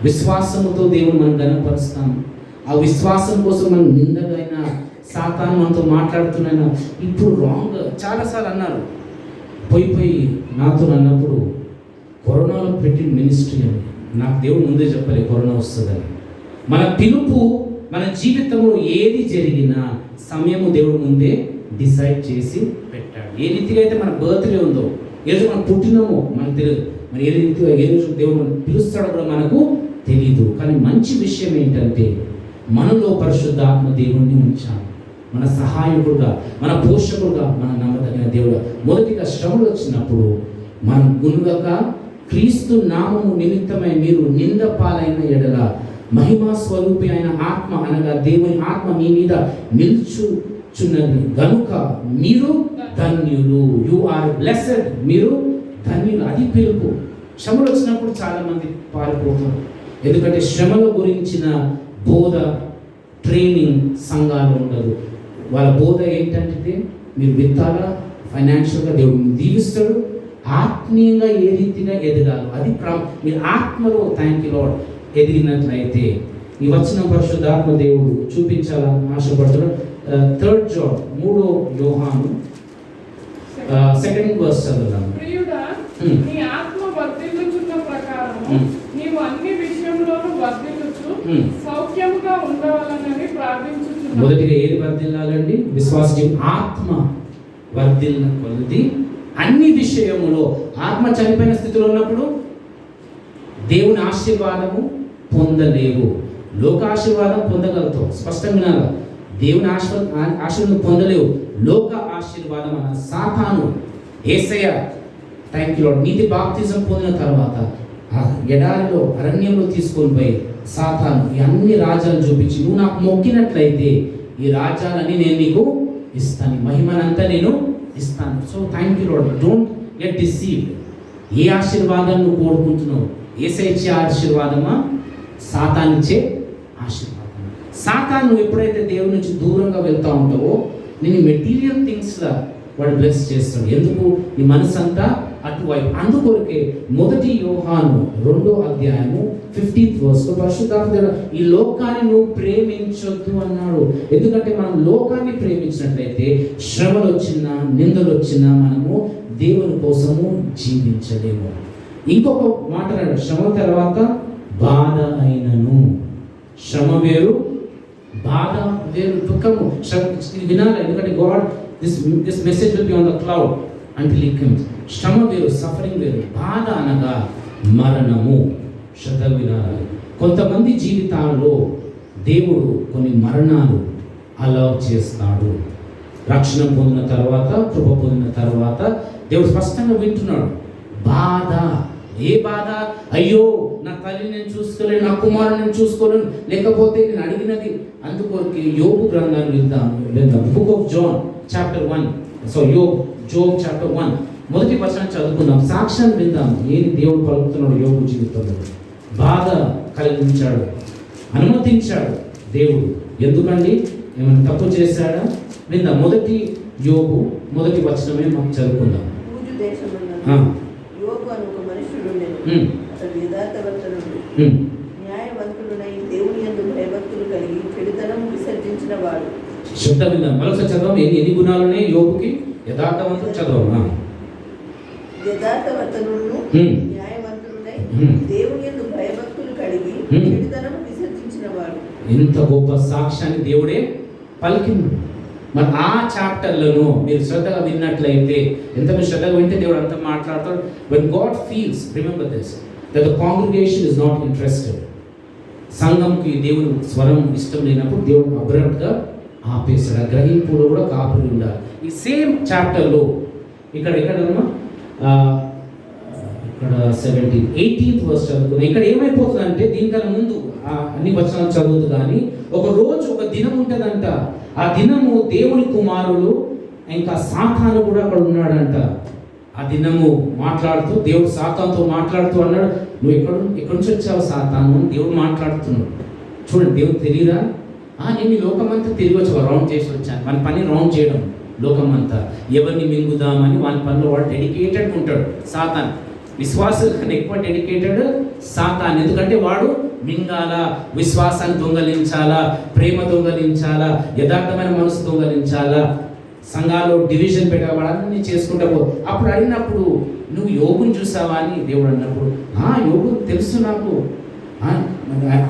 విశ్వాసముతో దేవుని మనం గణపరుస్తాము. ఆ విశ్వాసం కోసం మనం నిందగైనా సాతాను మనతో మాట్లాడుతున్నా ఇప్పుడు రాంగ్ చాలాసార్లు అన్నారు. పోయి నాతో అన్నప్పుడు కరోనాలో పెట్టిన మినిస్ట్రీ అని నాకు దేవుడు ముందే చెప్పలే కరోనా వస్తుందని. మన పిలుపు, మన జీవితంలో ఏది జరిగినా సమయము దేవుడు ముందే డిసైడ్ చేసి పెట్టాడు. ఏ రీతిగా అయితే మన బర్త్డే ఉందో, ఏ రోజు మనం పుట్టినామో మనకు తెలియదు. మరి ఏ రీతిగా ఏ రోజు దేవుడు మనం పిలుస్తాడో కూడా మనకు తెలీదు. కానీ మంచి విషయం ఏంటంటే, మనలో పరిశుద్ధాత్మ దేవుణ్ణి ఉంచాలి. మన సహాయకుడుగా, మన పోషకుడుగా, మన నమ్మదగిన దేవుడు. మొదటిగా శ్రమలు వచ్చినప్పుడు మనం గునుగక క్రీస్తు నామము నిమిత్తమై మీరు నింద పాలైన ఎడల మహిమా స్వరూపి అయిన ఆత్మ అనగా దేవుని ఆత్మ మీ మీద నిల్చుచున్నది గనుక మీరు ధన్యులు. You are blessed. మీరు ధన్యులు. అది పిలుపు. శ్రమలు వచ్చినప్పుడు చాలా మంది పారిపోతారు. ఎందుకంటే శ్రమల గురించిన బోధ, ట్రైనింగ్ సంఘాలు ఉండదు. వాళ్ళ బోధ ఏంటంటే మీరు విత్తాలా, ఫైనాన్షియల్గా దేవుడిని దీవిస్తాడు, ఆత్మీయంగా ఏ రీతిగా ఎదగాలి అది మీరు ఆత్మలో థ్యాంక్ యూ లార్డ్ ఎదిగినట్లయితే ఈ వచ్చిన పరిశుద్ధాత్మ దేవుడు చూపించాలని ఆశపడుతున్నాడు. 3 John 3 యోహాను 2nd verse చదువుదాం. ప్రియుడా, నీ ఆత్మ వర్ధిల్లుచున్న ప్రకారము నీవు అన్ని విషయంలోనూ వర్ధిల్లుచు సౌఖ్యముగా ఉండవాలని ప్రార్థించుచున్నాను. మొదటిగా ఏది వర్ధిల్లాలండి? విశ్వాసం. ఆత్మ వర్ధిల్ల కొలది అన్ని విషయములో. ఆత్మ చనిపోయిన స్థితిలో ఉన్నప్పుడు దేవుని ఆశీర్వాదము పొందలేవు. లోక ఆశీర్వాదం పొందగలుగుతావు, స్పష్టంగా దేవుని ఆశీర్వాదం పొందలేవు. లోక ఆశీర్వాదం అన్న సాతాను యేసయ్య థ్యాంక్ యూ లార్డ్ నీతి బాప్తిజం పొందిన తర్వాత ఆ ఎడారిలో అరణ్యంలో తీసుకొని పోయి సాతాను ఈ అన్ని రాజ్యాలు చూపించి, నువ్వు నాకు మొక్కినట్లయితే ఈ రాజ్యాలన్నీ నేను నీకు ఇస్తాను, మహిమనంతా నేను ఇస్తాను. So thank you lord. Don't get deceived. ఏ ఆశీర్వాదం నువ్వు కోరుకుంటున్నావు? యేసయ్య ఇచ్చే ఆశీర్వాదమా, సాతానిచ్చే ఆశీర్వాదం? సాతాను నువ్వు ఎప్పుడైతే దేవుని నుంచి దూరంగా వెళ్తూ ఉంటావో నేను మెటీరియల్ థింగ్స్లా వాడు బ్లెస్ చేస్తాడు. ఎందుకు? నీ మనసు అంతా అటువైపు. అందుకొరకే 1 యోహాను 2వ అధ్యాయము 15th verse పరిశుద్ధాత్మ ఈ లోకాన్ని నువ్వు ప్రేమించొద్దు అన్నాడు. ఎందుకంటే మనం లోకాన్ని ప్రేమించినట్లయితే శ్రమలు వచ్చినా, నిందలు వచ్చినా మనము దేవుని కోసము జీవించలేము. ఇంకొక మాట అన్నాడు, శ్రమ తర్వాత బాధ అయినను. శ్రమ వేరు, బాధ వేరు, దుఃఖము. వినాలి, ఎందుకంటే God this message will be on the cloud until he comes. శ్రమ వేరు, సఫరింగ్ వేరు. బాధ అనగా మరణము. శ్రద్ధ వినాలి. కొంతమంది జీవితాల్లో దేవుడు కొన్ని మరణాలు అలౌ చేస్తాడు. రక్షణ పొందిన తర్వాత, కృప పొందిన తర్వాత దేవుడు స్పష్టంగా వింటున్నాడు. బాధ. ఏ బాధ? అయ్యో నా తల్లి నేను చూసుకోలేను, నా కుమారుని నేను చూసుకోలేను, లేకపోతే నేను అడిగినది. అందుకొరకే యోబు గ్రంథాన్ని విందాం. Book of John chapter 1. Job chapter 1 మొదటి వచనం చదువుకుందాం. సాక్ష్యం విందాం. ఏది దేవుడు పలుకుతున్నాడు యోబు జీవితంలో. బాధ కలిగించాడు, అనుమతించాడు దేవుడు. ఎందుకండి? ఏమైనా తప్పు చేశాడా? విందాం. యోబు 1 వచనమే మనం చదువుకుందాం. యోబు అను ఒక మనుషుడు ఉండెను. అతడు యథార్థవంతుడు, న్యాయవంతుడునై దేవుని యందు భయభక్తులు కలిగి చెడుతనం విసర్జించిన వాడు. శబ్ద విందాం. మరొకసారి చదవం. ఎన్ని గుణాలున్నాయి యోబుకి? యథార్థవంతుడు చదవమా. యథార్థవర్తనులను హ్మ్. న్యాయవంతులునై హ్మ్. దేవుని యందు భయభక్తులు కలిగి హ్మ్. చెడుతనము విసర్జించిన వాడు. ఇంత గొప్ప సాక్ష్యాన్ని దేవుడే పలికిండు. మరి ఆ చాప్టర్లను మీరు శ్రద్ధగా విన్నట్లయితే, ఎంత మీరు శ్రద్ధగా వింటే దేవుడు అంతా మాట్లాడతాడు. when God feels, remember this, that the congregation is not interested, సంఘంకి దేవుని స్వరం ఇష్టం లేనప్పుడు దేవుడు అబ్రప్ట్గా ఆపేస్తాడు. ఆ గ్రహింపులో కూడా కాపురి ఉండాలి. ఈ సేమ్ చాప్టర్లో ఇక్కడ ఇక్కడ 18th వర్స్ చదువుకున్నాం. ఇక్కడ ఏమైపోతుందంటే, దీనికన్నా ముందు అన్ని వచనాలు చదువుతూ కానీ ఒక రోజు ఒక దినం ఉంటుందంట. ఆ దినము దేవుని కుమారులు ఇంకా సాతాను కూడా అక్కడ ఉన్నాడంట. ఆ దినము మాట్లాడుతూ దేవుడు సాతానుతో మాట్లాడుతూ అన్నాడు, నువ్వు ఎక్కడి నుంచి వచ్చావు సాతాను అని దేవుడు మాట్లాడుతున్నాడు. చూడండి, దేవుడు తెలియదా? నేను ఈ లోకమంతా తిరిగి వచ్చి రౌండ్ చేసి వచ్చాను. మన పని రౌండ్ చేయడం. లోకమంతా ఎవరిని మింగుదామని వాళ్ళ పనిలో వాడు డెడికేటెడ్ ఉంటాడు సాతాన్. విశ్వాసాల కన్నా ఎక్కువ డెడికేటెడ్ సాతాన్. ఎందుకంటే వాడు మింగాల, విశ్వాసాన్ని దొంగలించాలా, ప్రేమ దొంగలించాలా, యథార్థమైన మనసు దొంగలించాలా, సంఘాల్లో డివిజన్ పెట్టవాడని చేసుకుంటా పో. అప్పుడు అడిగినప్పుడు, నువ్వు యోగుని చూసావా అని దేవుడు అన్నప్పుడు, యోగు తెలుసు నాకు,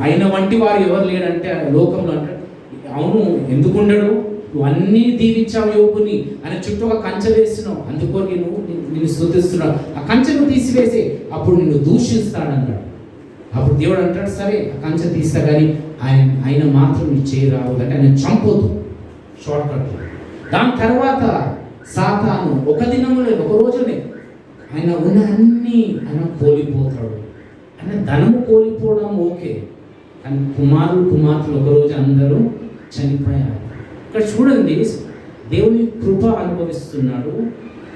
ఆయన వంటి వారు ఎవరు లేడంటే లోకంలో అంటాడు. అవును, ఎందుకు ఉండడు? నువ్వు అన్నీ దీవించావు యోగుని, ఆయన చుట్టూ ఒక కంచె వేస్తున్నావు, అందుకో నిన్ను స్తుతిస్తున్నావు. ఆ కంచెను తీసివేసి అప్పుడు నిన్ను దూషిస్తాడన్నాడు. అప్పుడు దేవుడు అంటాడు, సరే ఆ కంచె తీస్తా, కానీ ఆయన మాత్రం నీ చేయరావు అంటే ఆయన చంపొద్దు. Short cut. దాని తర్వాత సాతాను ఒక దినంలో, ఒక రోజునే ఆయన ఉన్న అన్నీ ఆయన కోల్పోతాడు. ఆయన ధనము కోల్పోవడం ఓకే, కానీ కుమార్తెలు ఒకరోజు అందరూ చనిపోయారు. ఇక్కడ చూడండి, దేవుని కృప అనుభవిస్తున్నాడు,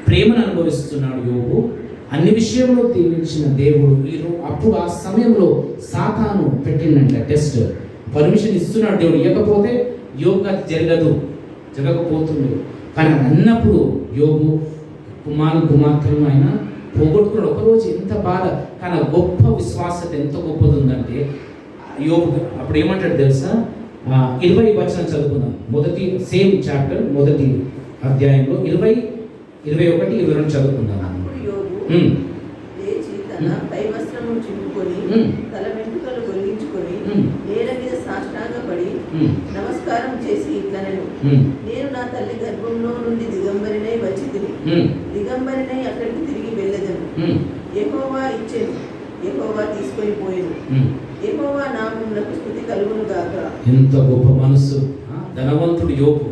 ప్రేమను అనుభవిస్తున్నాడు యోబు. అన్ని విషయంలో దీవించిన దేవుడు అప్పుడు ఆ సమయంలో సాతాను పెట్టిందంట టెస్ట్. పర్మిషన్ ఇస్తున్నాడు దేవుడు, ఇవ్వకపోతే యోగా జరగకపోతుంది. కానీ అన్నప్పుడు యోబు కుమార్తెలను ఆయన పోగొట్టుకున్నాడు. ఒకరోజు ఎంత బాధ, కానీ గొప్ప విశ్వాసత ఎంత గొప్పది ఉందంటే యోబు అప్పుడు ఏమంటాడు తెలుసా? 20 వచనం చదువుకుందాం. మొదటి సేమ్ చాప్టర్, మొదటి అధ్యాయంలో 20, 21, 22 చదువుకుందాం. అప్పుడు యోబు లేచి తన పై వస్త్రము చింపుకొని తల వెంట్రుకలు గొల్లించుకొని నేల మీద సాష్టాంగపడి నమస్కారం చేసి ఇట్లనెను, నేను నా తల్లి గర్భంలో నుండి దిగంబరినై వచ్చితిని, దిగంబరినై అక్కడికి తిరిగి వెళ్ళెదను. యెహోవా ఇచ్చెను, యెహోవా తీసుకొని పోయెను, యెహోవా నామమునకు స్తుతి కలుగును గాక. ఎంత గొప్ప మనసు! ధనవంతుడు యోబు,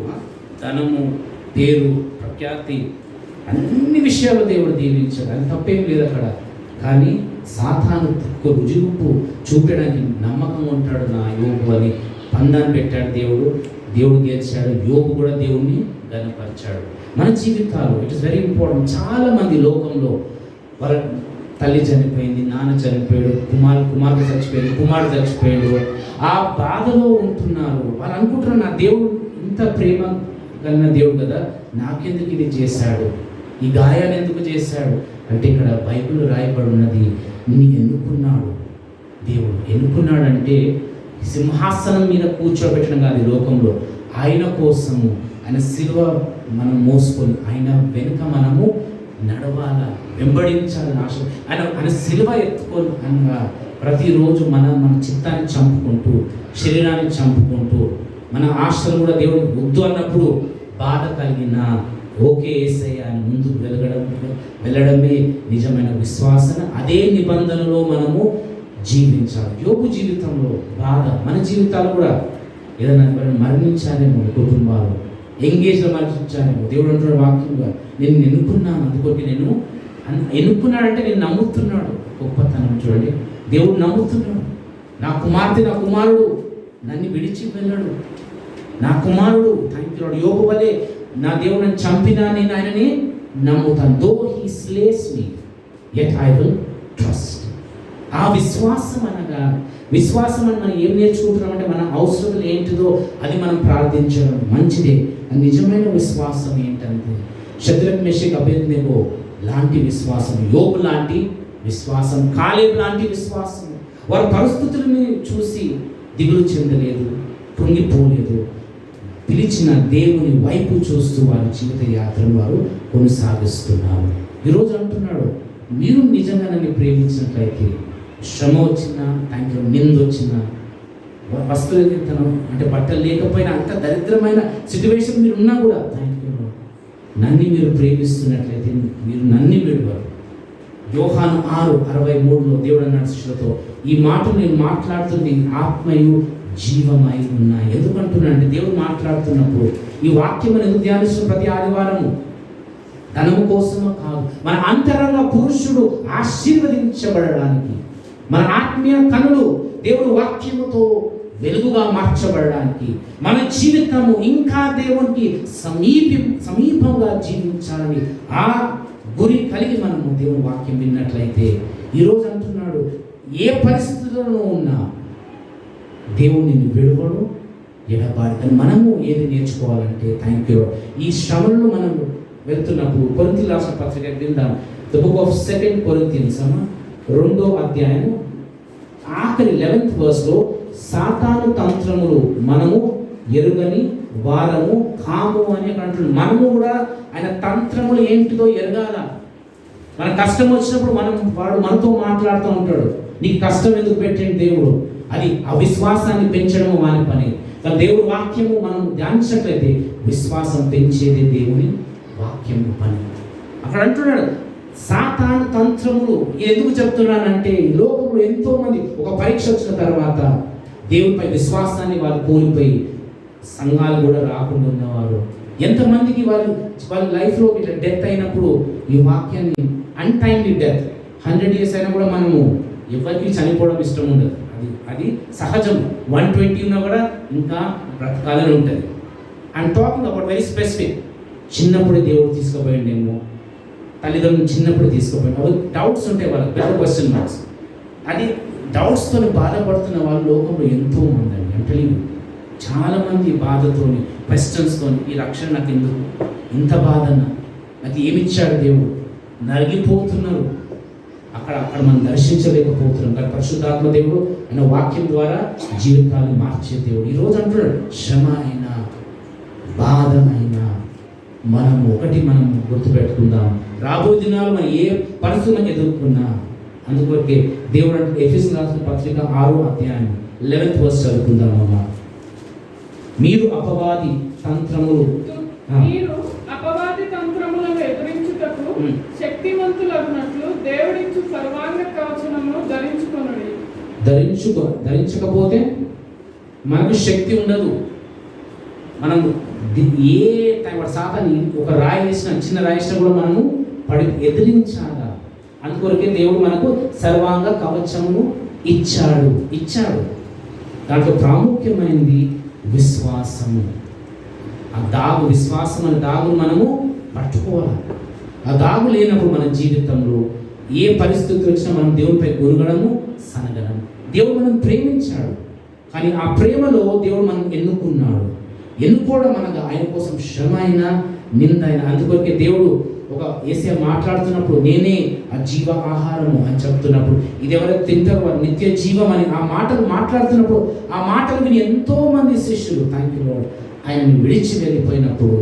ధనము, పేరు, ప్రఖ్యాతి, అన్ని విషయాలు దేవుడు దీవించాడు. అది తప్పేం లేదు అక్కడ. కానీ సాతాను రుజువు చూపడానికి నమ్మకం ఉంటాడు నా యోబు అని పందాన్ని పెట్టాడు దేవుడు గెలిచాడు. యోబు కూడా దేవుణ్ణి ఘనపరిచాడు. మన జీవితాలు ఇట్ ఇస్ వెరీ ఇంపార్టెంట్. చాలామంది లోకంలో వాళ్ళ తల్లి చనిపోయింది, నాన్న చనిపోయాడు, కుమార్తె చచ్చిపోయింది, కుమారుడు చచ్చిపోయాడు, ఆ బాధలో ఉంటున్నారు. వాళ్ళు అనుకుంటున్నారు, నా దేవుడు ఇంత ప్రేమ కలిగిన దేవుడు కదా, నాకెందుకు ఇది చేశాడు, ఈ గాయాన్ని ఎందుకు చేశాడు అంటే, ఇక్కడ బైబిల్ రాయబడి ఉన్నది, నిన్ను ఎన్నుకున్నాడు దేవుడు. ఎన్నుకున్నాడంటే సింహాసనం మీద కూర్చోబెట్టడం కాదు ఈ లోకంలో, ఆయన కోసము, ఆయన శిలువ మనం మోసుకొని ఆయన వెనుక మనము నడవాల, వెంబడించాలని ఆశ. ఆయన శిలువ ఎత్తుకొని అనగా ప్రతిరోజు మన చిత్తాన్ని చంపుకుంటూ, శరీరాన్ని చంపుకుంటూ, మన ఆశలు కూడా దేవుడు వద్దు అన్నప్పుడు బాధ కలిగిన ఓకే యేసయ్య అని ముందుకు వెళ్ళడమే నిజమైన విశ్వాసన. అదే నిబంధనలో మనము జీవించాలి. యోబు జీవితంలో బాధ, మన జీవితాలు కూడా ఏదైనా మరణించాలేమో, కుటుంబాలు ఎంగేజ్లో మరణించాలేమో. దేవుడు అంటున్నాడు వాక్యంగా, నేను ఎన్నుకున్నాను, అందుకోటి నేను ఎన్నుకున్నాడంటే నేను నమ్ముతున్నాడు. గొప్పతనం చూడండి, దేవుడు నమ్ముతున్నాడు. నా కుమార్తె, నా కుమారుడు నన్ను విడిచి వెళ్ళడు, నా కుమారుడు థ్యాంక్ యూ యోబు వలె నా దేవుడు నన్ను చంపినా నేను ఆయనని నమ్ముతాను. Though he స్లేస్ me yet I will trust. ఆ విశ్వాసం అనగా, విశ్వాసం అని మనం ఏం నేర్చుకుంటున్నామంటే, మన అవసరతలు ఏంటిదో అది మనం ప్రార్థించడం మంచిదే. నిజమైన విశ్వాసం ఏంటంటే షద్రక్ మెషక్ అబేద్నెగో లాంటి విశ్వాసం, యోబు లాంటి విశ్వాసం, కాలేబు లాంటి విశ్వాసం. వారి పరిస్థితులను చూసి దిగులు చెందలేదు, పొంగిపోలేదు. పిలిచిన దేవుని వైపు చూస్తూ వారి జీవిత యాత్రను వారు కొనసాగిస్తున్నారు. ఈరోజు అంటున్నాడు, మీరు నిజంగా నన్ను ప్రేమించినట్లయితే శ్రమ వచ్చినా, థ్యాంక్ యూ, నింద వచ్చినా, వస్తువులు అంటే బట్టలు లేకపోయినా, అంత దరిద్రమైన సిచ్యువేషన్ మీరు ఉన్నా కూడా థ్యాంక్ యూ, నన్ను మీరు ప్రేమిస్తున్నట్లయితే మీరు నన్ను విడవరు. యోహాను 6:63 దేవుడు అన్నాడు శిష్యులతో, ఈ మాట నేను మాట్లాడుతుంది ఆత్మయు జీవమై ఉన్నాయి. ఎందుకంటున్నా అంటే దేవుడు మాట్లాడుతున్నప్పుడు ఈ వాక్యం ఎందుకు ధ్యానిస్తున్న ప్రతి ఆదివారము ధనము కోసమో కాదు, మన అంతరంగ పురుషుడు ఆశీర్వదించబడడానికి, మన ఆత్మీయ కనులు దేవుడు వాక్యముతో వెలుగుగా మార్చబడడానికి, మన జీవితము ఇంకా దేవునికి సమీపంగా జీవించాలని ఆ గురి కలిగి మనము దేవుని వాక్యం విన్నట్లయితే, ఈరోజు అంటున్నాడు, ఏ పరిస్థితుల్లో ఉన్నా దేవుడు నిన్ను విడవడు, ఎడబాడు. కానీ మనము ఏది నేర్చుకోవాలంటే థ్యాంక్ యూ, ఈ శ్రమలను మనం వెళ్తున్నప్పుడు కొరింథీయులకు రాసిన పత్రిక విందాం. ద బుక్ ఆఫ్ 2 Corinthians 2వ అధ్యాయం ఆఖరి 11th verse, సాతాను తంత్రములు మనము ఎరుగని వారము కాము అని అంటున్నాడు. మనము కూడా ఆయన తంత్రములు ఏంటిదో ఎరగాల. మన కష్టం వచ్చినప్పుడు వాడు మనతో మాట్లాడుతూ ఉంటాడు, నీకు కష్టం ఎందుకు పెట్టండి దేవుడు, అది అవిశ్వాసాన్ని పెంచడము వాని పని. కానీ దేవుడు వాక్యము మనం ధ్యానించినట్లయితే విశ్వాసం పెంచేది దేవుని వాక్యము పని. అక్కడ అంటున్నాడు, సాతాను తంత్రములు. ఎందుకు చెప్తున్నానంటే, ఈ లోకంలో ఎంతో మంది ఒక పరీక్ష వచ్చిన తర్వాత దేవునిపై విశ్వాసాన్ని వాళ్ళు కోల్పోయి సంఘాలు కూడా రాకుండా ఉన్నవారు ఎంతమందికి వాళ్ళ లైఫ్లో ఇట్లా డెత్ అయినప్పుడు ఈ వాక్యాన్ని, అన్టైమ్లీ డెత్ 100 years అయినా కూడా మనము ఎవరికి చనిపోవడం ఇష్టం ఉండదు. అది సహజం. 120 ఉన్నా కూడా ఇంకా బ్రతకాలని ఉంటుంది. I'm talking about very specific. చిన్నప్పుడే దేవుడు తీసుకుపోయిండేమో, తల్లిదండ్రులు చిన్నప్పుడు తీసుకుపోయింది, అవి డౌట్స్ ఉంటాయి వాళ్ళకి, పెద్ద క్వశ్చన్ మార్క్స్. అది డౌట్స్తో బాధపడుతున్న వాళ్ళ లోకంలో ఎంతో మంది అండి. అంటే చాలామంది బాధతోని, క్వశ్చన్స్తో, ఈ రక్షణ నాకు ఎందుకు, ఇంత బాధన్నా, నాకు ఏమిచ్చాడు దేవుడు, నలిగిపోతున్నారు. అక్కడ మనం దర్శించలేకపోతున్నాం. కానీ పరిశుద్ధాత్మ దేవుడు ఆయన వాక్యం ద్వారా జీవితాన్ని మార్చే దేవుడు. ఈరోజు అంటున్నాడు, శ్రమ అయినా బాధ అయినా మనం గుర్తుపెట్టుకుందాం, రాబోయే దినాలు మనం ఏ పరిస్థితులను ఎదుర్కొన్నా. అందుకొరకే దేవుడు అంటే ఎఫెసీయులకు రాసిన పత్రిక 6వ అధ్యాయం 11th verse చదువుకుందామమ్మా. మీరు అపవాది తంత్రములను ఎదిరించుటకు శక్తిమంతులగునట్లు దేవుడిచ్చు సర్వాంగ కవచమును ధరించుకొనుడి. ధరించకపోతే మనకు శక్తి ఉండదు. మనం ఏ టైం సాతాన్ని ఒక రాయి వేసిన, చిన్న రాయి వేసినా కూడా మనము ఎదిరించాలా. అందుకొరకే దేవుడు మనకు సర్వాంగ కవచమును ఇచ్చాడు. దాంట్లో ప్రాముఖ్యమైనది విశ్వాసము. విశ్వాసం అనే దాగును మనము పట్టుకోవాలి. ఆ దాగు లేనప్పుడు మన జీవితంలో ఏ పరిస్థితి వచ్చినా మనం దేవునిపై గొరగడము, సనగడము. దేవుడు మనం ప్రేమించాడు, కానీ ఆ ప్రేమలో దేవుడు మనం ఎన్నుకోవడం అనగా ఆయన కోసం శ్రమ అయినా, నింద అయినా. అందుకొరకే దేవుడు ఒక యేసయ్య మాట్లాడుతున్నప్పుడు, నేనే ఆ జీవ ఆహారము అని చెప్తున్నప్పుడు, ఇది ఎవరైతే తింటారో వారు నిత్య జీవం అని ఆ మాటలు మాట్లాడుతున్నప్పుడు, ఆ మాటలు విని ఎంతో మంది శిష్యులు థ్యాంక్ యూ లార్డ్ ఆయనని విడిచి వెళ్ళిపోయినప్పుడు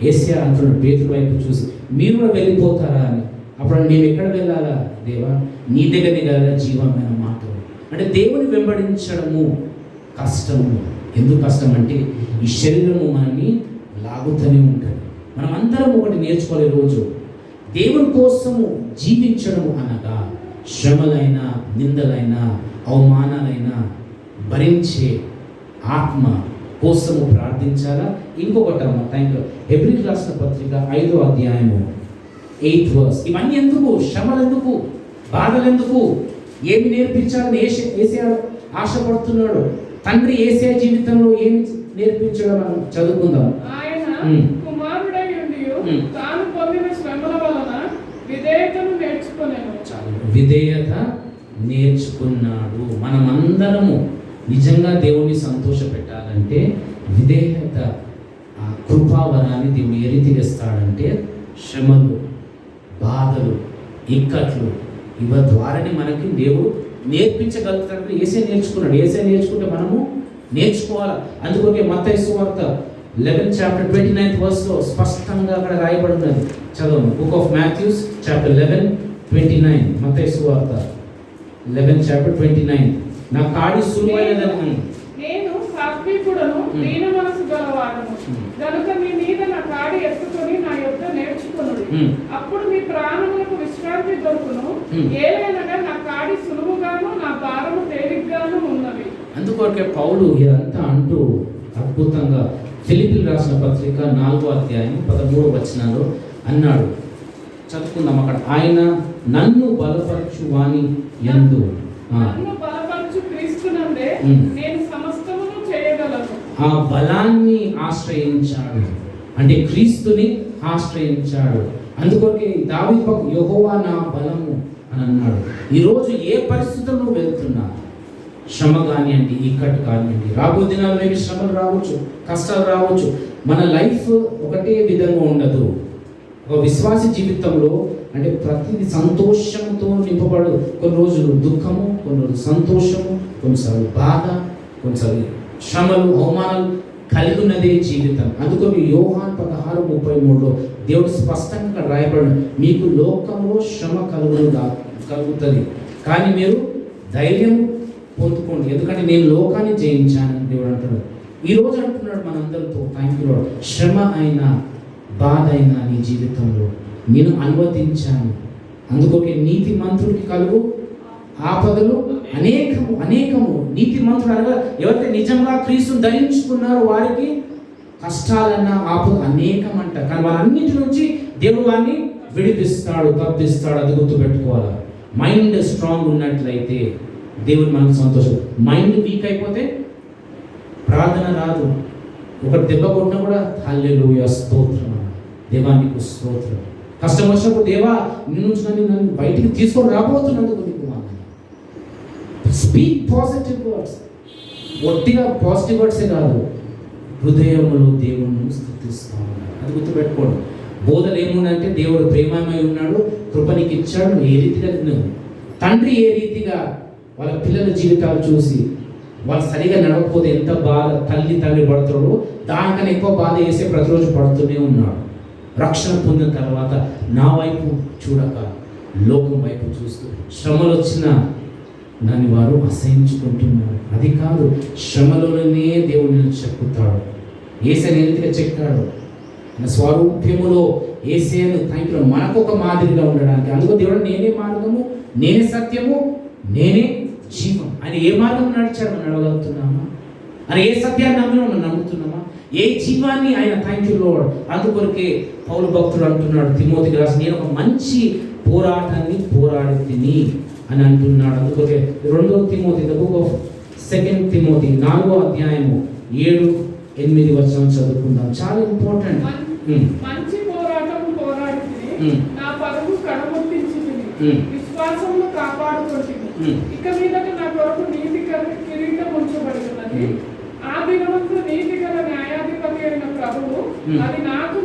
యేసయ్య అంటున్నాడు పేతురు వైపు చూసి, మీరు కూడా వెళ్ళిపోతారా అని. అప్పుడు మేము ఎక్కడ వెళ్ళాలా దేవా, నీ దగ్గరనే కదా జీవమైన మాటలు. అంటే దేవుని వెంబడించడము కష్టము. ఎందుకు కష్టం అంటే, ఈ శరీరము మనల్ని లాగుతూనే ఉంటుంది. మనం అందరం ఒకటి నేర్చుకోలే రోజు, దేవుని కోసము జీవించడము అనగా శ్రమలైనా, నిందలైనా, అవమానాలైనా భరించే ఆత్మ కోసము ప్రార్థించాలా. ఇంకొకటి అమ్మ థ్యాంక్ యూ, హెబ్రీయులకు రాసిన పత్రిక 5వ అధ్యాయము 8th verse. ఇవన్నీ ఎందుకు? శ్రమలు ఎందుకు? బాధలు ఎందుకు? ఏమి నేర్పించాలని యేసయ్య ఆశపడుతున్నాడు? తండ్రి యేసయ్య జీవితంలో ఏమి నేర్పించడం మనం చదువుకుందాం. ఆయన కుమారుడై ఉండి తాను పొందిన శ్రమల వలన విధేయతను నేర్చుకున్నాను. విధేయత నేర్చుకున్నాడు. మనమందరము నిజంగా దేవుని సంతోష పెట్టాలంటే విధేయత, ఆ కృపావరాన్ని దేవుడు ఏ రీతిగా ఇస్తాడంటే, శ్రమలు, బాధలు, ఇక్కట్లు ఇవ ద్వారానే మనకి దేవుడు నేర్పించగలుగుతాడు. యేసయ్య నేర్చుకున్నాడు. యేసయ్య నేర్చుకుంటే మనము నేర్చుకోవాలి. అందుకొకే మత్తయి సువార్త 11 చాప్టర్ 29th వర్స్లో స్పష్టంగా అక్కడ రాయబడినది. చదవండి. బుక్ ఆఫ్ మాథ్యూస్ చాప్టర్ 11:29, మత్తయి సువార్త 11 చాప్టర్ 29. నా కాడి సులువైనదని నేను సాత్వికుడను, దీన మనసు గలవాడను గనుక మీ మీద నా కాడి ఎత్తుకొని నా యొద్ద నేర్చుకొనుడి, అప్పుడు మీ ప్రాణములకు విశ్రాంతి దొరుకును. ఏలైనగా నా కాడి సులువుగాను నా భారము తేలిగ్గాను ఉన్నవి. అందుకొరకే పౌలు ఇదంతా అంటూ అద్భుతంగా ఫిలిప్పీయులకు రాసిన పత్రిక 4వ అధ్యాయం 13వ వచనంలో అన్నాడు. చదువుకుందాం అక్కడ. ఆయన నన్ను బలపరచు వాని యందు నన్ను బలపరచు క్రీస్తునందే నేను సమస్తమును చేయగలను. ఆ బలాన్ని ఆశ్రయించాడు, అంటే క్రీస్తుని ఆశ్రయించాడు. అందుకొరకే దావీదు యెహోవా నా బలము అని అన్నాడు. ఈరోజు ఏ పరిస్థితుల్లో వెళ్తున్నా, శ్రమ కానివ్వండి, ఇక్కట్ కానివ్వండి, రాబో దినాలు ఏమి శ్రమలు రావచ్చు, కష్టాలు రావచ్చు. మన లైఫ్ ఒకటే విధంగా ఉండదు. ఒక విశ్వాస జీవితంలో అంటే ప్రతిదీ సంతోషంతో నింపబడు. కొన్ని రోజులు దుఃఖము, కొన్ని రోజులు సంతోషము, కొన్నిసార్లు బాధ, కొన్నిసార్లు శ్రమలు, అవమానాలు కలిగి ఉన్నదే జీవితం. అందుకని యోహాను 16:33లో దేవుడు స్పష్టంగా రాయబడి, మీకు లోకంలో శ్రమ కలుగుతుంది, కానీ మీరు ధైర్యం పొందుకోండి, ఎందుకంటే నేను లోకాన్ని జయించానని దేవుడు అంటున్నాడు. ఈరోజు అంటున్నాడు మనందరితో, థ్యాంక్ యూ లార్డ్, శ్రమ అయినా బాధ అయినా నీ జీవితంలో నేను అనుమతించాను. అందుకొకే నీతి మంత్రుడికి కలుగు ఆపదలు అనేకము. నీతి మంత్రుడు అనగా ఎవరైతే నిజంగా క్రీస్తుని ధరించుకున్నారో వారికి కష్టాలన్నా ఆపదలు అనేకం అంట. కానీ వారన్నిటి నుంచి దేవుడు వారిని విడిపిస్తాడు, తప్పిస్తాడు. అది గుర్తుపెట్టుకోవాలి. మైండ్ స్ట్రాంగ్ ఉన్నట్లయితే దేవుడు మనకు సంతోషం. మైండ్ వీక్ అయిపోతే ప్రార్థన రాదు. ఒక దెబ్బ కొట్టినా కూడా హల్లెలూయా స్తోత్రం, దేవానికి స్తోత్రం. కష్టం వచ్చినప్పుడు దేవా నన్ను బయటికి తీసుకొని రాబోతున్నందుకు నీకు స్పీక్ పాజిటివ్ వర్డ్స్. ఒట్టిగా పాజిటివ్ వర్డ్సే కాదు, హృదయములో దేవుణ్ణి స్తుతిస్తా ఉన్నారు. అది గుర్తుపెట్టుకోండి. బోధలు ఏముందంటే దేవుడు ప్రేమమై ఉన్నాడు, కృపనికి ఇచ్చాడు. ఏ రీతిగా తండ్రి ఏ రీతిగా వాళ్ళ పిల్లల జీవితాలు చూసి వాళ్ళు సరిగా నడవకపోతే ఎంత బాధ తండ్రి పడతాడో దానికన్నా ఎక్కువ బాధ వేసే ప్రతిరోజు పడుతూనే ఉన్నాడు. రక్షణ పొందిన తర్వాత నా వైపు చూడక లోకం వైపు చూస్తూ శ్రమలు వచ్చినా దాన్ని వారు అసహించుకుంటున్నారు. అది కాదు, శ్రమలోనే దేవుడిని చెక్కుతాడు. యేసయ్యను ఏ రీతిగా చెక్కాడు, మన స్వరూప్యములో యేసయ్యను థ్యాంక్ యూ మనకు ఒక మాదిరిగా ఉండడానికి. అందుకో దేవుడు నేనే మార్గము, నేనే సత్యము, నేనే జీవం. ఆయన ఏ మార్గం నడిచాడు మనం నడవగలుగుతున్నామా? ఆయన ఏ సత్యాన్ని నమ్మినా మనం నమ్ముతున్నామా? ఏ జీవాన్ని ఆయన థ్యాంక్ యూ లార్డ్. అందుకొరకే పౌలు భక్తుడు అంటున్నాడు తిమోతికి రాసి, నేను ఒక మంచి పోరాటాన్ని పోరాడి తిని అని అంటున్నాడు. అందుకొరకే 2వ Timothy, the book of 2 Timothy 4వ అధ్యాయము 7-8 వచనం చదువుకుందాం. చాలా ఇంపార్టెంట్. మంచి పోరాటం పోరాడి నా పరుగు కడముట్టించింది, విశ్వాసమును కాపాడుకుంటుంది. ఇక మీదట నా కొరకు నీతి కిరీటం ఉంచబడుతున్నది. ఆ దినమందు నీతి గల న్యాయాధిపతి అయిన ప్రభువు అది నాకు